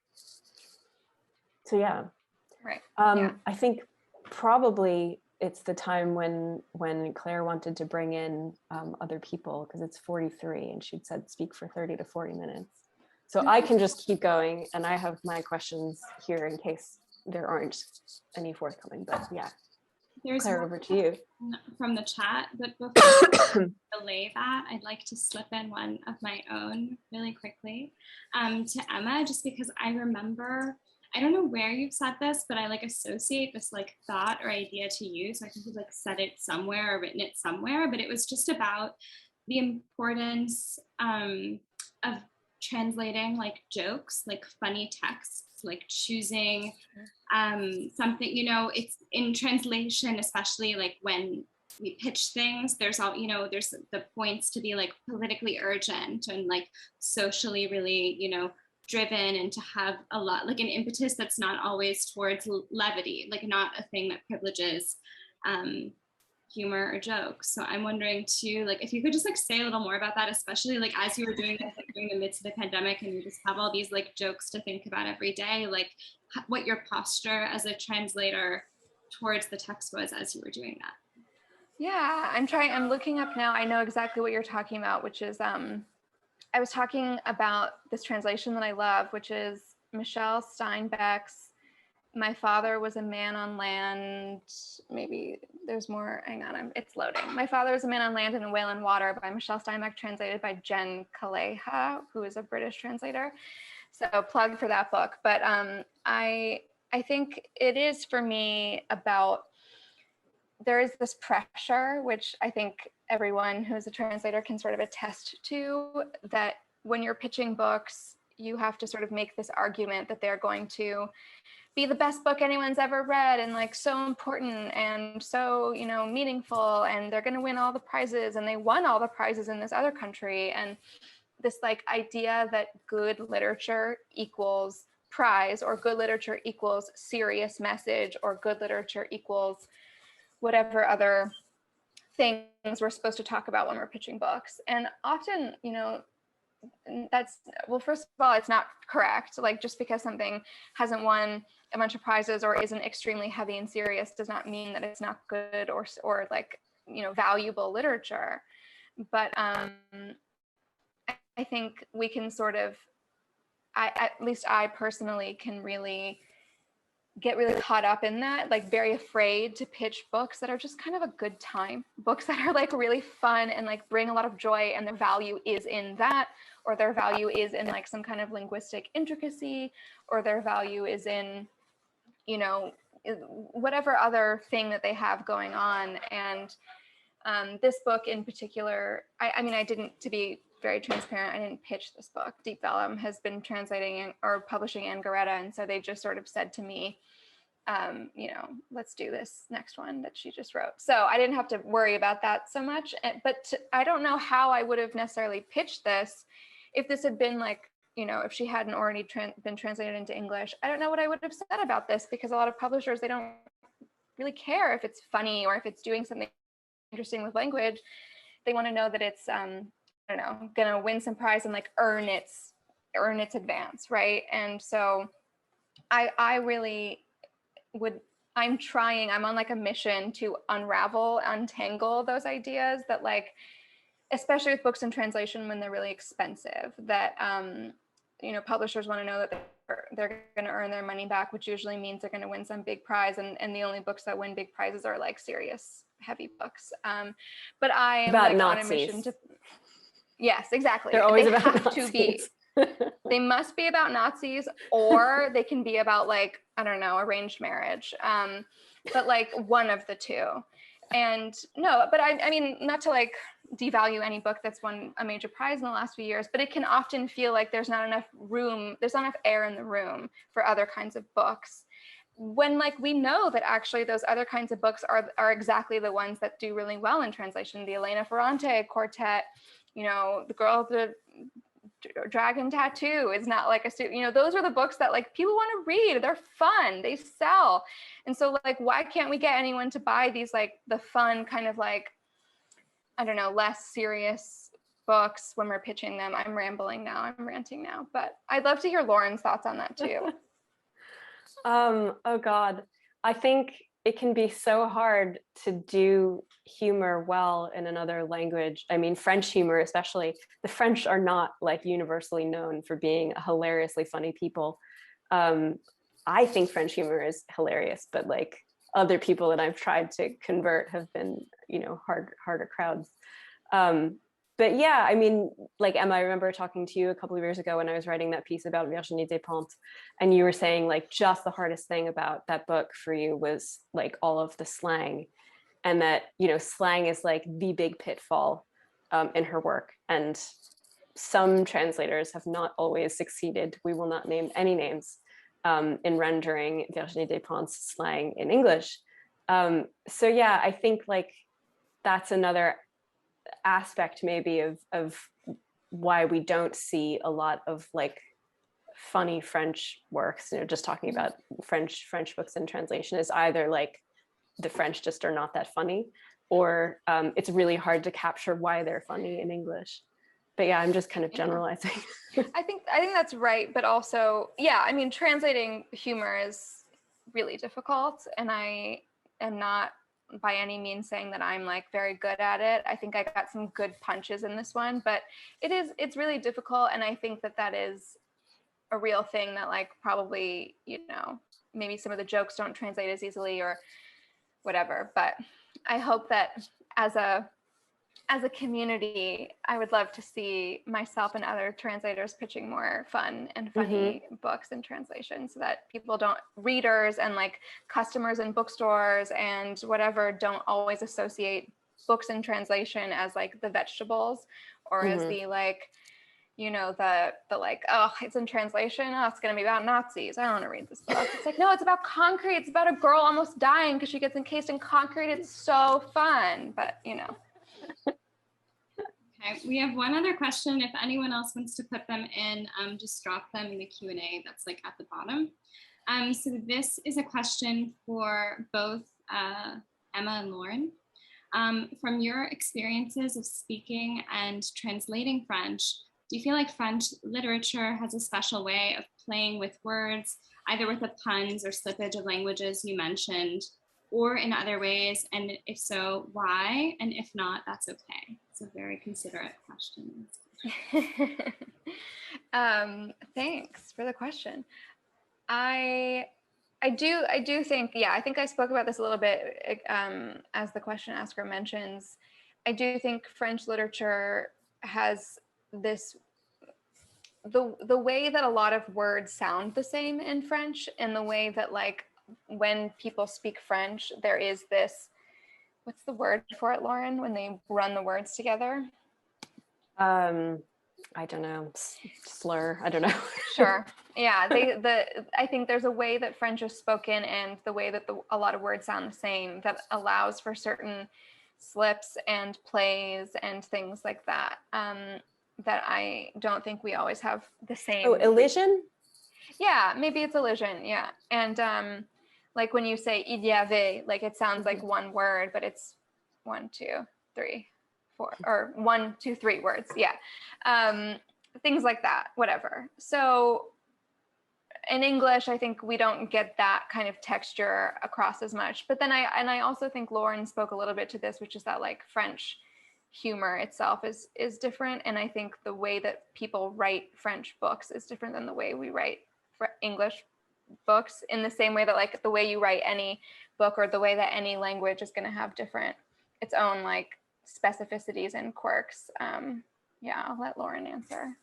So yeah. Right. I think probably it's the time when Claire wanted to bring in other people, because it's 43 and she'd said speak for 30 to 40 minutes. So I can just keep going, and I have my questions here in case there aren't any forthcoming, but yeah. There's Claire, over to you. From the chat, but before I delay that, I'd like to slip in one of my own really quickly to Emma, just because I remember, I don't know where you've said this, but I like associate this like thought or idea to you. So I think you've like said it somewhere or written it somewhere, but it was just about the importance of translating like jokes, like funny texts, like choosing something, you know, it's in translation, especially like when we pitch things, there's all, you know, there's the points to be like politically urgent and like socially really, you know, driven, and to have a lot like an impetus that's not always towards levity, like not a thing that privileges humor or jokes. So I'm wondering too, like if you could just like say a little more about that, especially like as you were doing this like, during the midst of the pandemic, and you just have all these like jokes to think about every day, like what your posture as a translator towards the text was as you were doing that. Yeah, I'm looking up now. I know exactly what you're talking about, which is I was talking about this translation that I love, which is Michelle Steinbeck's My Father Was a Man on Land. Maybe there's more. Hang on, it's loading. My Father Was a Man on Land and a Whale in Water by Michelle Steinbeck, translated by Jen Kaleha, who is a British translator. So plug for that book. But I think it is for me about, there is this pressure, which I think everyone who is a translator can sort of attest to, that when you're pitching books, you have to sort of make this argument that they're going to be the best book anyone's ever read, and like so important and so, you know, meaningful, and they're going to win all the prizes, and they won all the prizes in this other country. And this like idea that good literature equals prize, or good literature equals serious message, or good literature equals whatever other things we're supposed to talk about when we're pitching books. And often, you know, that's, well, first of all, it's not correct. Like just because something hasn't won a bunch of prizes or isn't extremely heavy and serious does not mean that it's not good or like, you know, valuable literature. But I think we can sort of, at least I personally can really get really caught up in that, like very afraid to pitch books that are just kind of a good time, books that are like really fun and like bring a lot of joy, and their value is in that, or their value is in like some kind of linguistic intricacy, or their value is in, you know, whatever other thing that they have going on. And this book in particular, I mean, I didn't, to be very transparent, I didn't pitch this book. Deep Vellum has been translating or publishing Anne Garréta, and so they just sort of said to me, you know, let's do this next one that she just wrote. So I didn't have to worry about that so much. But I don't know how I would have necessarily pitched this if this had been like, you know, if she hadn't already been translated into English. I don't know what I would have said about this, because a lot of publishers, they don't really care if it's funny or if it's doing something interesting with language. They want to know that it's I don't know, gonna win some prize and like earn its advance, right? And so I really I'm on like a mission to untangle those ideas that, like, especially with books in translation when they're really expensive, that you know, publishers want to know that they're going to earn their money back, which usually means they're going to win some big prize, and the only books that win big prizes are like serious heavy books. But I am about like Nazis. on a mission to, yes, exactly, they're always about have Nazis. to be. They must be about Nazis, or they can be about, like, I don't know, arranged marriage, but like one of the two. And no, but I mean, not to like devalue any book that's won a major prize in the last few years, but it can often feel like there's not enough air in the room for other kinds of books, when like we know that actually those other kinds of books are exactly the ones that do really well in translation. The Elena Ferrante quartet, you know, the girl with the dragon tattoo is not like you know, those are the books that like people want to read. They're fun, they sell. And so like, why can't we get anyone to buy these, like the fun kind of like, I don't know, less serious books when we're pitching them? I'm rambling now, I'm ranting now, but I'd love to hear Lauren's thoughts on that too. Oh God, I think it can be so hard to do humor well in another language. I mean, French humor, especially. The French are not like universally known for being hilariously funny people. I think French humor is hilarious, but like other people that I've tried to convert have been, you know, harder crowds. But yeah, I mean, like Emma, I remember talking to you a couple of years ago when I was writing that piece about Virginie Despentes, and you were saying like just the hardest thing about that book for you was like all of the slang, and that, you know, slang is like the big pitfall in her work. And some translators have not always succeeded. We will not name any names in rendering Virginie Despentes slang in English. So yeah, I think like that's another aspect maybe of why we don't see a lot of like funny French works. You know, just talking about French books in translation is either like the French just are not that funny, or it's really hard to capture why they're funny in English. But yeah, I'm just kind of generalizing. I think that's right, but also, yeah, I mean, translating humor is really difficult, and I am not by any means saying that I'm like very good at it. I think I got some good punches in this one, but it's really difficult, and I think that is a real thing that like probably, you know, maybe some of the jokes don't translate as easily or whatever. But I hope that as a community, I would love to see myself and other translators pitching more fun and funny books in translation, so that readers and like customers in bookstores and whatever don't always associate books in translation as like the vegetables, or as the like, you know, the like, oh, it's in translation, oh, it's going to be about Nazis, I don't want to read this book. It's like, no, it's about concrete. It's about a girl almost dying because she gets encased in concrete. It's so fun. But, you know. Okay, we have one other question. If anyone else wants to put them in, just drop them in the Q&A that's like at the bottom. So this is a question for both Emma and Lauren. From your experiences of speaking and translating French, do you feel like French literature has a special way of playing with words, either with the puns or slippage of languages you mentioned, or in other ways? And if so, why? And if not, that's okay. It's a very considerate question. Thanks for the question. I I do think, yeah, I think I spoke about this a little bit as the question asker mentions. I do think French literature has this, the way that a lot of words sound the same in French, and the way that like when people speak French, there is this, what's the word for it, Lauren, when they run the words together? I don't know, slur, I don't know. Sure. Yeah, I think there's a way that French is spoken, and the way that a lot of words sound the same, that allows for certain slips and plays and things like that, that I don't think we always have the same. Oh, elision? Yeah, maybe it's elision, yeah. And like when you say il y avait, like it sounds like one word, but it's 1, 2, 3, 4, or 1, 2, 3 words, yeah. Things like that, whatever. So in English, I think we don't get that kind of texture across as much. But then I also think Lauren spoke a little bit to this, which is that like French humor itself is different. And I think the way that people write French books is different than the way we write English books, in the same way that like the way you write any book, or the way that any language is going to have its own like specificities and quirks. Yeah, I'll let Lauren answer.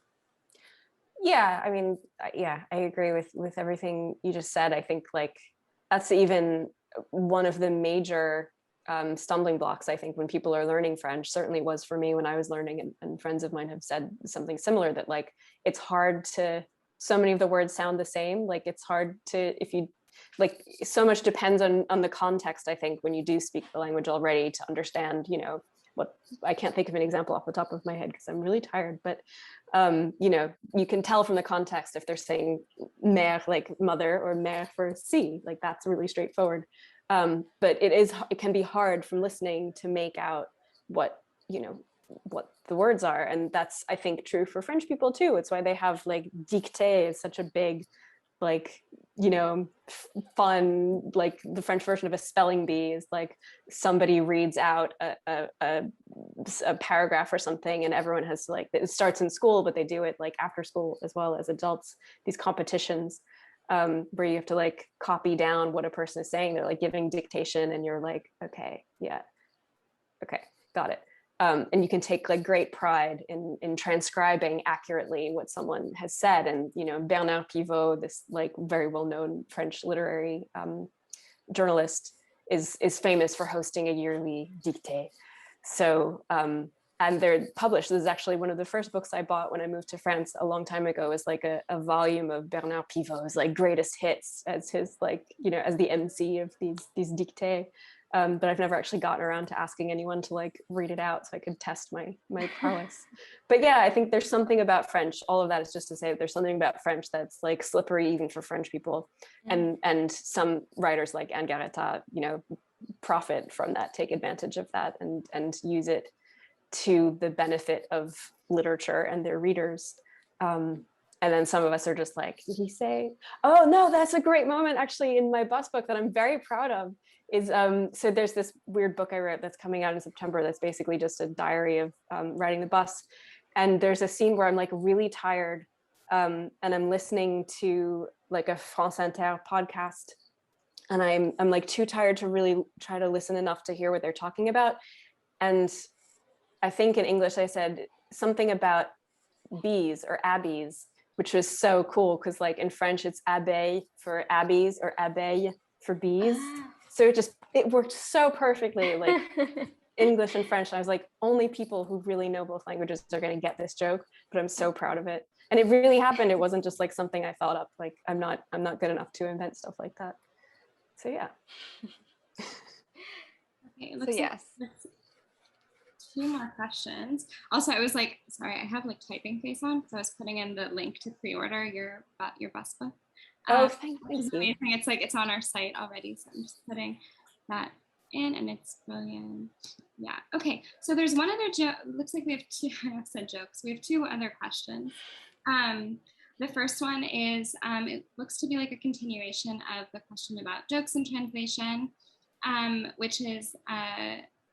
Yeah, I mean, yeah, I agree with everything you just said. I think like that's even one of the major stumbling blocks, I think, when people are learning French. Certainly was for me when I was learning, and friends of mine have said something similar, that like it's hard to, so many of the words sound the same. Like it's hard to, if you like, so much depends on the context, I think, when you do speak the language already, to understand, you know, what, I can't think of an example off the top of my head because I'm really tired, but you know, you can tell from the context if they're saying mère, like mother, or mère for si, like that's really straightforward. But it can be hard from listening to make out what, you know, what the words are. And that's, I think, true for French people too. It's why they have like dictée is such a big, like, you know, fun, like the French version of a spelling bee is like somebody reads out a paragraph or something, and everyone has to, like, it starts in school, but they do it like after school as well as adults, these competitions where you have to like copy down what a person is saying. They're like giving dictation, and you're like, okay, yeah, okay, got it. And you can take like great pride in transcribing accurately what someone has said. And, you know, Bernard Pivot, this like very well-known French literary journalist, is famous for hosting a yearly dictée. So, and they're published. This is actually one of the first books I bought when I moved to France a long time ago. Is like a volume of Bernard Pivot's like greatest hits, as his, like, you know, as the MC of these dictées. But I've never actually gotten around to asking anyone to like read it out so I could test my prowess. But yeah, I think there's something about French. All of that is just to say that there's something about French that's like slippery even for French people. And some writers like Anne Garréta, you know, profit from that, take advantage of that, and use it to the benefit of literature and their readers. And then some of us are just like, did he say? Oh no, that's a great moment actually in my bus book that I'm very proud of. Is so there's this weird book I wrote that's coming out in September that's basically just a diary of riding the bus. And there's a scene where I'm like really tired and I'm listening to like a France Inter podcast, and I'm like too tired to really try to listen enough to hear what they're talking about. And I think in English I said something about bees or abbeys, which was so cool because like in French it's abeille for abbeys or abeille for bees. So it worked so perfectly, like English and French. I was like, only people who really know both languages are going to get this joke, but I'm so proud of it. And it really happened. It wasn't just like something I thought up. Like I'm not good enough to invent stuff like that. So yeah. Okay, it looks like two more questions. Also, I was like, sorry, I have like typing face on because I was putting in the link to pre-order your bus book. Oh, thank you. Amazing. It's like it's on our site already, so I'm just putting that in, and it's brilliant. Yeah. Okay. So there's one other joke. Looks like we have two. I said jokes. We have two other questions. The first one is it looks to be like a continuation of the question about jokes in translation, which is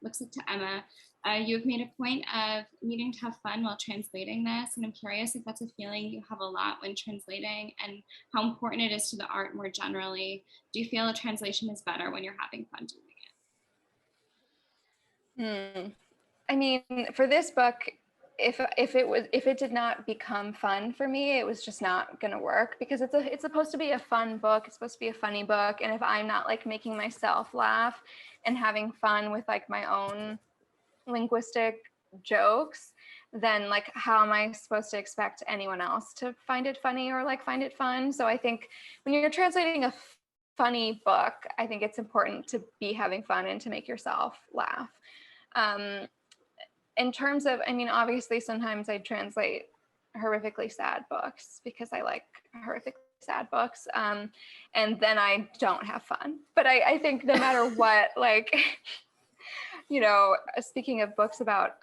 looks like to Emma. You've made a point of needing to have fun while translating this, and I'm curious if that's a feeling you have a lot when translating and how important it is to the art more generally. Do you feel a translation is better when you're having fun doing it? I mean, for this book, if it did not become fun for me, it was just not gonna work, because it's supposed to be a fun book, it's supposed to be a funny book, and if I'm not like making myself laugh and having fun with like my own linguistic jokes, then like how am I supposed to expect anyone else to find it funny or like find it fun? So I think when you're translating a funny book, I think it's important to be having fun and to make yourself laugh. In terms of, I mean, obviously sometimes I translate horrifically sad books because I like horrifically sad books, and then I don't have fun. But I think no matter what, like, you know, speaking of books about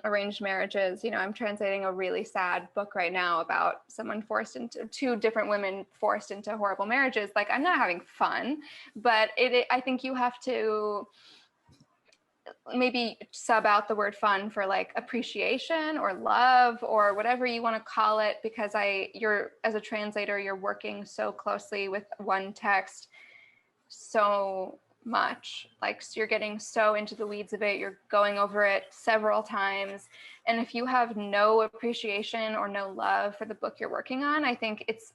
arranged marriages, you know, I'm translating a really sad book right now about someone forced into, two different women forced into horrible marriages. Like, I'm not having fun, but I think you have to maybe sub out the word fun for like appreciation or love or whatever you want to call it, because you're, as a translator, you're working so closely with one text so much, like, so you're getting so into the weeds of it, you're going over it several times, and if you have no appreciation or no love for the book you're working on, I think it's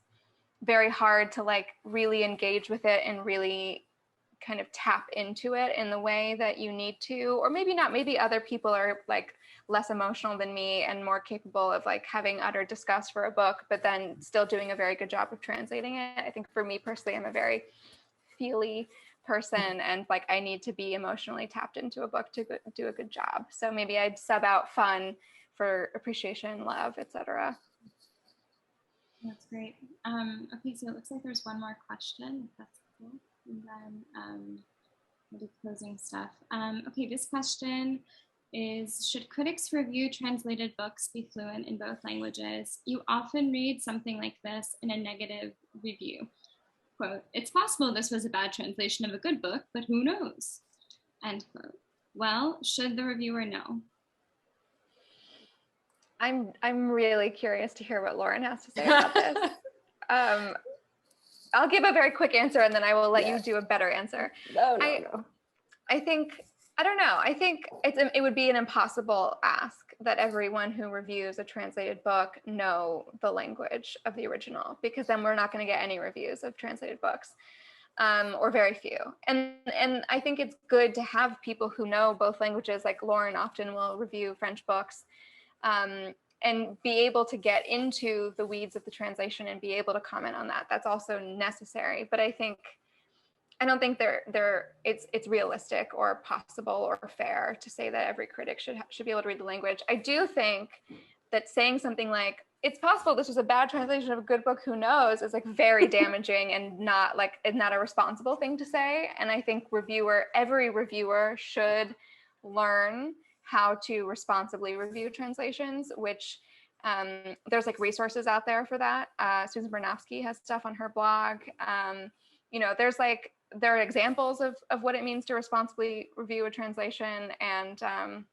very hard to like really engage with it and really kind of tap into it in the way that you need to, or maybe not, maybe other people are like less emotional than me and more capable of like having utter disgust for a book, but then still doing a very good job of translating it. I think for me personally, I'm a very feely person, and like I need to be emotionally tapped into a book to do a good job. So maybe I'd sub out fun for appreciation, love, etc. That's great. Okay, so it looks like there's one more question, if that's cool. And then we'll do closing stuff. Okay, this question is, should critics review translated books be fluent in both languages? You often read something like this in a negative review. Quote, "It's possible this was a bad translation of a good book, but who knows?" End quote. Well, should the reviewer know? I'm really curious to hear what Lauren has to say about this. I'll give a very quick answer and then I will let you do a better answer. No. I think, I don't know. I think it would be an impossible ask that everyone who reviews a translated book know the language of the original, because then we're not going to get any reviews of translated books, or very few. And I think it's good to have people who know both languages, like Lauren often will review French books, and be able to get into the weeds of the translation and be able to comment on that. That's also necessary. But I don't think it's realistic or possible or fair to say that every critic should be able to read the language. I do think that saying something like, "It's possible this was a bad translation of a good book, who knows," is like very damaging and not a responsible thing to say. And I think every reviewer should learn how to responsibly review translations, which there's like resources out there for that. Susan Bernofsky has stuff on her blog. You know, there are examples of what it means to responsibly review a translation. And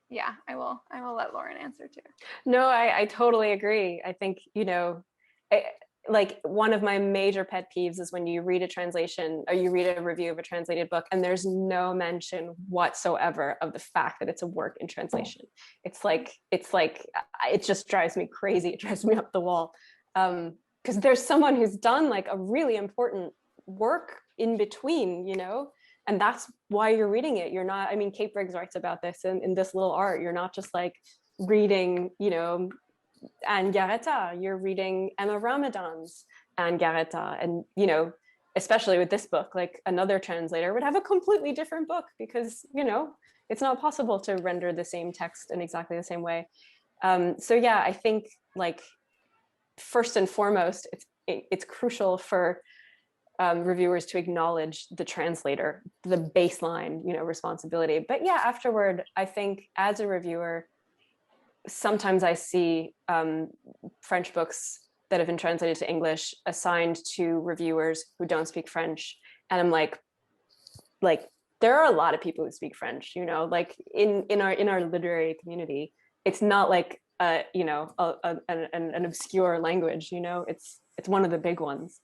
yeah, I will let Lauren answer too. No, I totally agree. I think, you know, like one of my major pet peeves is when you read a translation or you read a review of a translated book and there's no mention whatsoever of the fact that it's a work in translation. It's like it just drives me crazy. It drives me up the wall, because there's someone who's done like a really important work in between, you know, and that's why you're reading it. You're not, I mean, Kate Briggs writes about this in This Little Art. You're not just like reading, you know, Anne Garréta, you're reading Emma Ramadan's Anne Garréta. And, you know, especially with this book, like another translator would have a completely different book because, you know, it's not possible to render the same text in exactly the same way. So yeah, I think like first and foremost, it's crucial for reviewers to acknowledge the translator, the baseline, you know, responsibility. But yeah, afterward, I think as a reviewer, sometimes I see French books that have been translated to English assigned to reviewers who don't speak French. And I'm like, there are a lot of people who speak French, you know, like in our literary community. It's not like you know, an obscure language, you know, it's one of the big ones.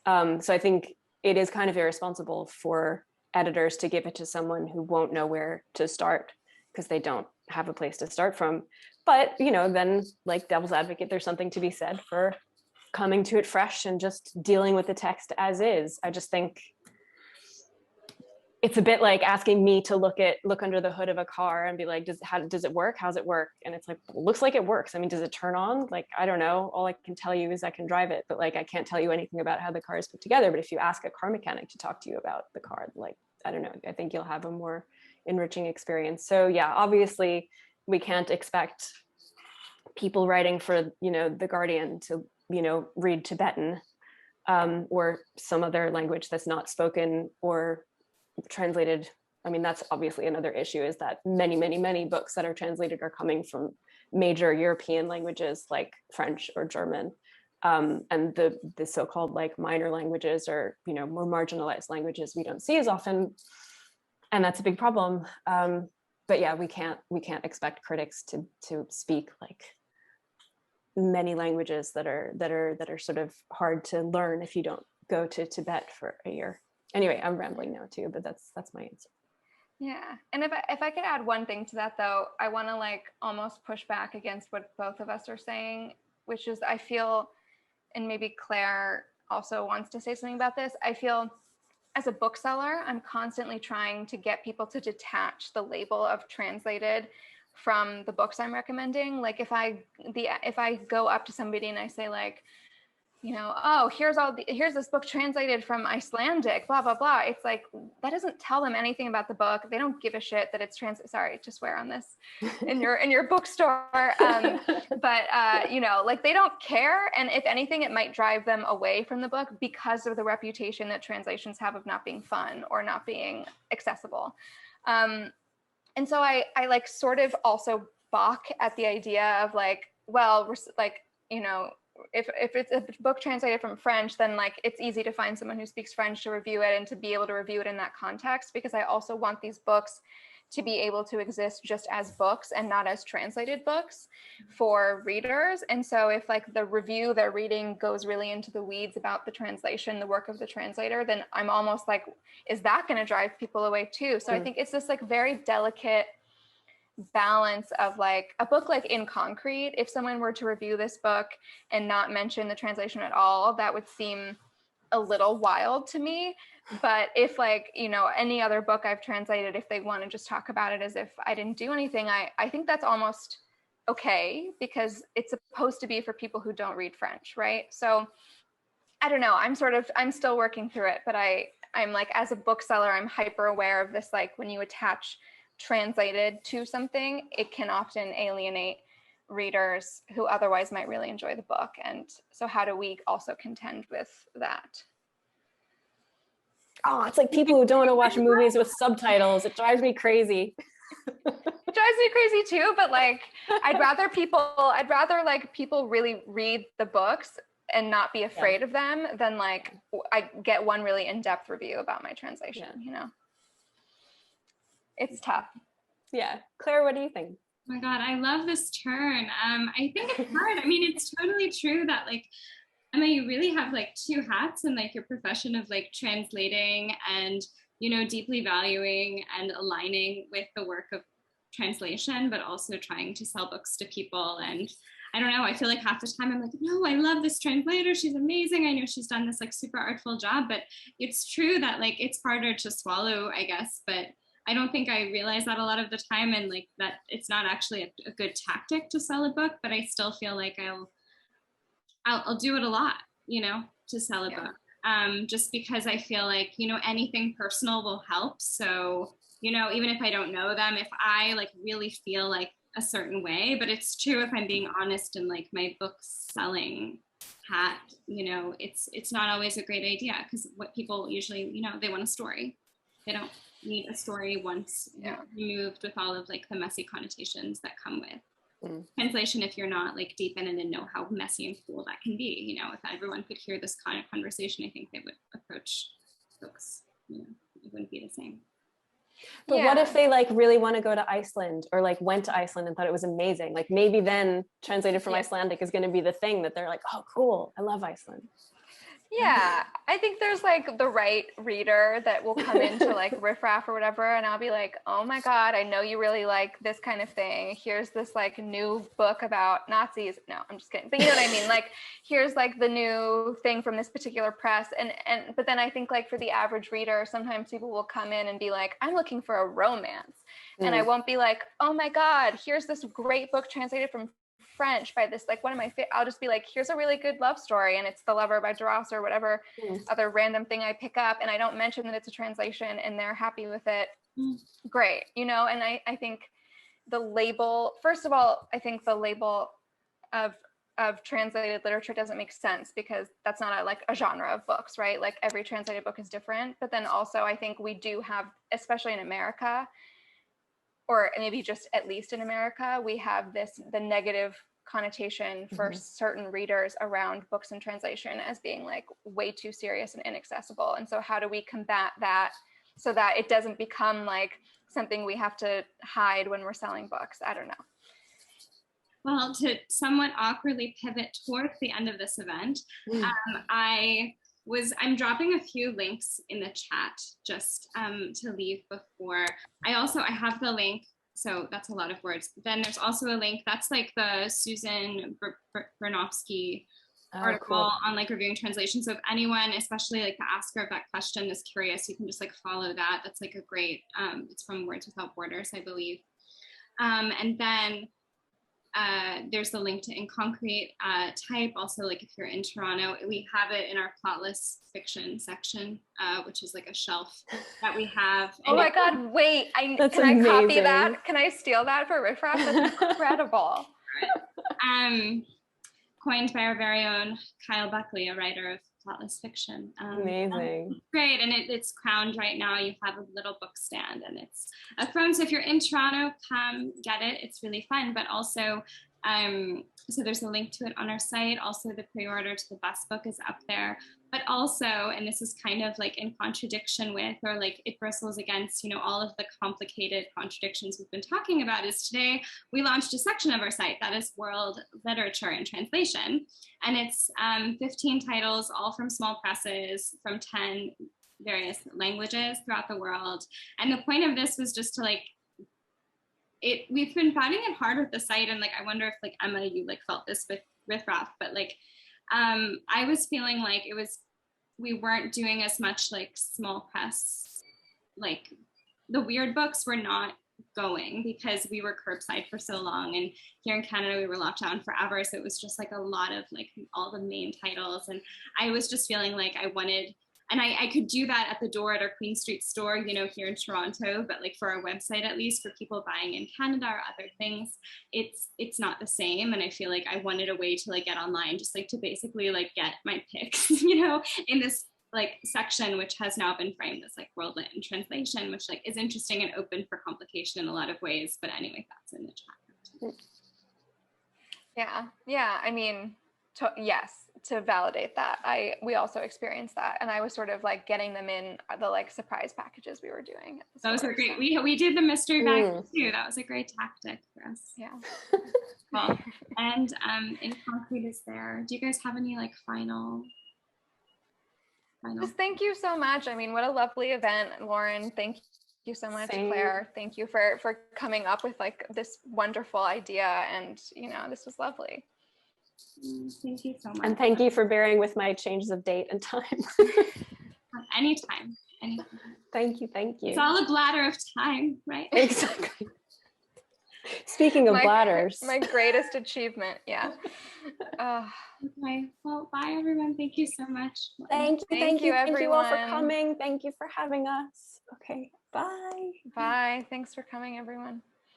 So I think it is kind of irresponsible for editors to give it to someone who won't know where to start because they don't have a place to start from. But, you know, then like devil's advocate, there's something to be said for coming to it fresh and just dealing with the text as is. I just think it's a bit like asking me to look under the hood of a car and be like, does it work? How's it work? And it's like, well, looks like it works. I mean, does it turn on? Like, I don't know. All I can tell you is I can drive it, but like, I can't tell you anything about how the car is put together. But if you ask a car mechanic to talk to you about the car, like, I don't know, I think you'll have a more enriching experience. So yeah, obviously we can't expect people writing for, you know, The Guardian to, you know, read Tibetan or some other language that's not spoken or translated. I mean, that's obviously another issue, is that many books that are translated are coming from major European languages like French or German. And the so-called like minor languages, or, you know, more marginalized languages, we don't see as often. And that's a big problem. But yeah, we can't expect critics to speak like many languages that are sort of hard to learn if you don't go to Tibet for a year. Anyway, I'm rambling now too, but that's my answer. Yeah, and if I could add one thing to that though, I want to like almost push back against what both of us are saying, which is I feel, and maybe Claire also wants to say something about this, I feel as a bookseller, I'm constantly trying to get people to detach the label of translated from the books I'm recommending. Like if I go up to somebody and I say like, you know, oh, here's this book translated from Icelandic, blah, blah, blah. It's like, that doesn't tell them anything about the book. They don't give a shit that it's sorry to swear on this in your bookstore. But you know, like they don't care. And if anything, it might drive them away from the book because of the reputation that translations have of not being fun or not being accessible. And so I like sort of also balk at the idea of like, well, like, you know, if it's a book translated from French, then like it's easy to find someone who speaks French to review it and to be able to review it in that context, because I also want these books to be able to exist just as books and not as translated books for readers. And so if like the review they're reading goes really into the weeds about the translation, the work of the translator, then I'm almost like, is that going to drive people away too? So I think it's this like very delicate balance of like a book like In Concrete. If someone were to review this book and not mention the translation at all, that would seem a little wild to me. But if like, you know, any other book I've translated, if they want to just talk about it as if I didn't do anything, I think that's almost okay, because it's supposed to be for people who don't read French, right? So I don't know, I'm still working through it, but I'm like, as a bookseller, I'm hyper aware of this, like when you attach translated to something, it can often alienate readers who otherwise might really enjoy the book. And so how do we also contend with that? Oh, it's like people who don't want to watch movies with subtitles. It drives me crazy. It drives me crazy too, but like I'd rather like people really read the books and not be afraid of them than like I get one really in-depth review about my translation, you know. It's tough. Yeah. Claire, what do you think? Oh my God, I love this turn. I think it's hard. I mean, it's totally true that like, Emma, you really have like two hats in like your profession of like translating and, you know, deeply valuing and aligning with the work of translation, but also trying to sell books to people. And I don't know, I feel like half the time I'm like, no, I love this translator. She's amazing. I know she's done this like super artful job, but it's true that like, it's harder to swallow, I guess, but I don't think I realize that a lot of the time, and like that it's not actually a good tactic to sell a book, but I still feel like I'll do it a lot, you know, to sell a book. Just because I feel like, you know, anything personal will help. So, you know, even if I don't know them, if I like really feel like a certain way, but it's true if I'm being honest in like my book selling hat, you know, it's not always a great idea, because what people usually, you know, they want a story. They don't need a story once removed with all of like the messy connotations that come with translation. If you're not like deep in it and know how messy and cool that can be, you know, if everyone could hear this kind of conversation, I think they would approach books, you know, it wouldn't be the same. But what if they like really want to go to Iceland, or like went to Iceland and thought it was amazing? Like maybe then translated from Icelandic is going to be the thing that they're like, oh, cool, I love Iceland. Yeah, I think there's like the right reader that will come into like riffraff or whatever, and I'll be like, oh my God, I know you really like this kind of thing. Here's this like new book about Nazis. No, I'm just kidding. But you know what I mean? Like, here's like the new thing from this particular press. But then I think like for the average reader, sometimes people will come in and be like, I'm looking for a romance. And I won't be like, oh my God, here's this great book translated from French by this, like one of my I'll just be like, here's a really good love story, and it's The Lover by Duras or whatever other random thing I pick up, and I don't mention that it's a translation, and they're happy with it. Great, you know. And I think the label, first of all, I think the label of translated literature doesn't make sense, because that's not a genre of books, right? Like every translated book is different. But then also I think we do have, especially in America, or maybe just at least in America, we have the negative connotation for certain readers around books and translation as being like way too serious and inaccessible. And so how do we combat that so that it doesn't become like something we have to hide when we're selling books? I don't know. Well, to somewhat awkwardly pivot towards the end of this event, I'm dropping a few links in the chat just to leave before. I have the link, so that's a lot of words. Then there's also a link, that's like the Susan Bernofsky article on like reviewing translation. So if anyone, especially like the asker of that question, is curious, you can just like follow that. That's like a great, it's from Words Without Borders, I believe. And then there's the link to In Concrete Type. Also, like if you're in Toronto, we have it in our plotless fiction section, which is like a shelf that we have. Oh my God, wait, can I copy that? Can I steal that for riffraff? That's incredible. Coined by our very own Kyle Buckley, a writer of plotless fiction. Amazing. Great, and it's crowned right now. You have a little book stand, and it's a throne. So if you're in Toronto, come get it. It's really fun. But also, so there's a link to it on our site. Also, the pre-order to the best book is up there. But also, and this is kind of like in contradiction with, or like it bristles against, you know, all of the complicated contradictions we've been talking about, is today we launched a section of our site that is world literature and translation. And it's 15 titles, all from small presses, from 10 various languages throughout the world. And the point of this was just to like, we've been finding it hard with the site, and like I wonder if like Emma, you like felt this with riffraff, but like I was feeling like we weren't doing as much like small press, like the weird books were not going because we were curbside for so long, and here in Canada we were locked down forever, so it was just like a lot of like all the main titles, and I was just feeling like I wanted, and I could do that at the door at our Queen Street store, you know, here in Toronto, but like for our website, at least for people buying in Canada or other things, it's not the same. And I feel like I wanted a way to like get online, just like to basically like get my picks, you know, in this like section, which has now been framed as like world lit and translation, which like is interesting and open for complication in a lot of ways. But anyway, that's in the chat. Yeah. I mean, yes, to validate that, we also experienced that, and I was sort of like getting them in the like surprise packages we were doing. Those were great. We did the mystery bag too. That was a great tactic for us. Yeah. Well, and In Concrete is there. Do you guys have any like final? Just thank you so much. I mean, what a lovely event, Lauren. Thank you so much, Claire. Thank you for coming up with like this wonderful idea, and you know, this was lovely. Thank you so much. And thank you for bearing with my changes of date and time. Anytime. Thank you. It's all a bladder of time, right? Exactly. Speaking of bladders. My greatest achievement, yeah. Okay, well, bye everyone. Thank you so much. Thank you everyone. Thank you all for coming. Thank you for having us. Okay, bye. Bye. Thanks for coming, everyone.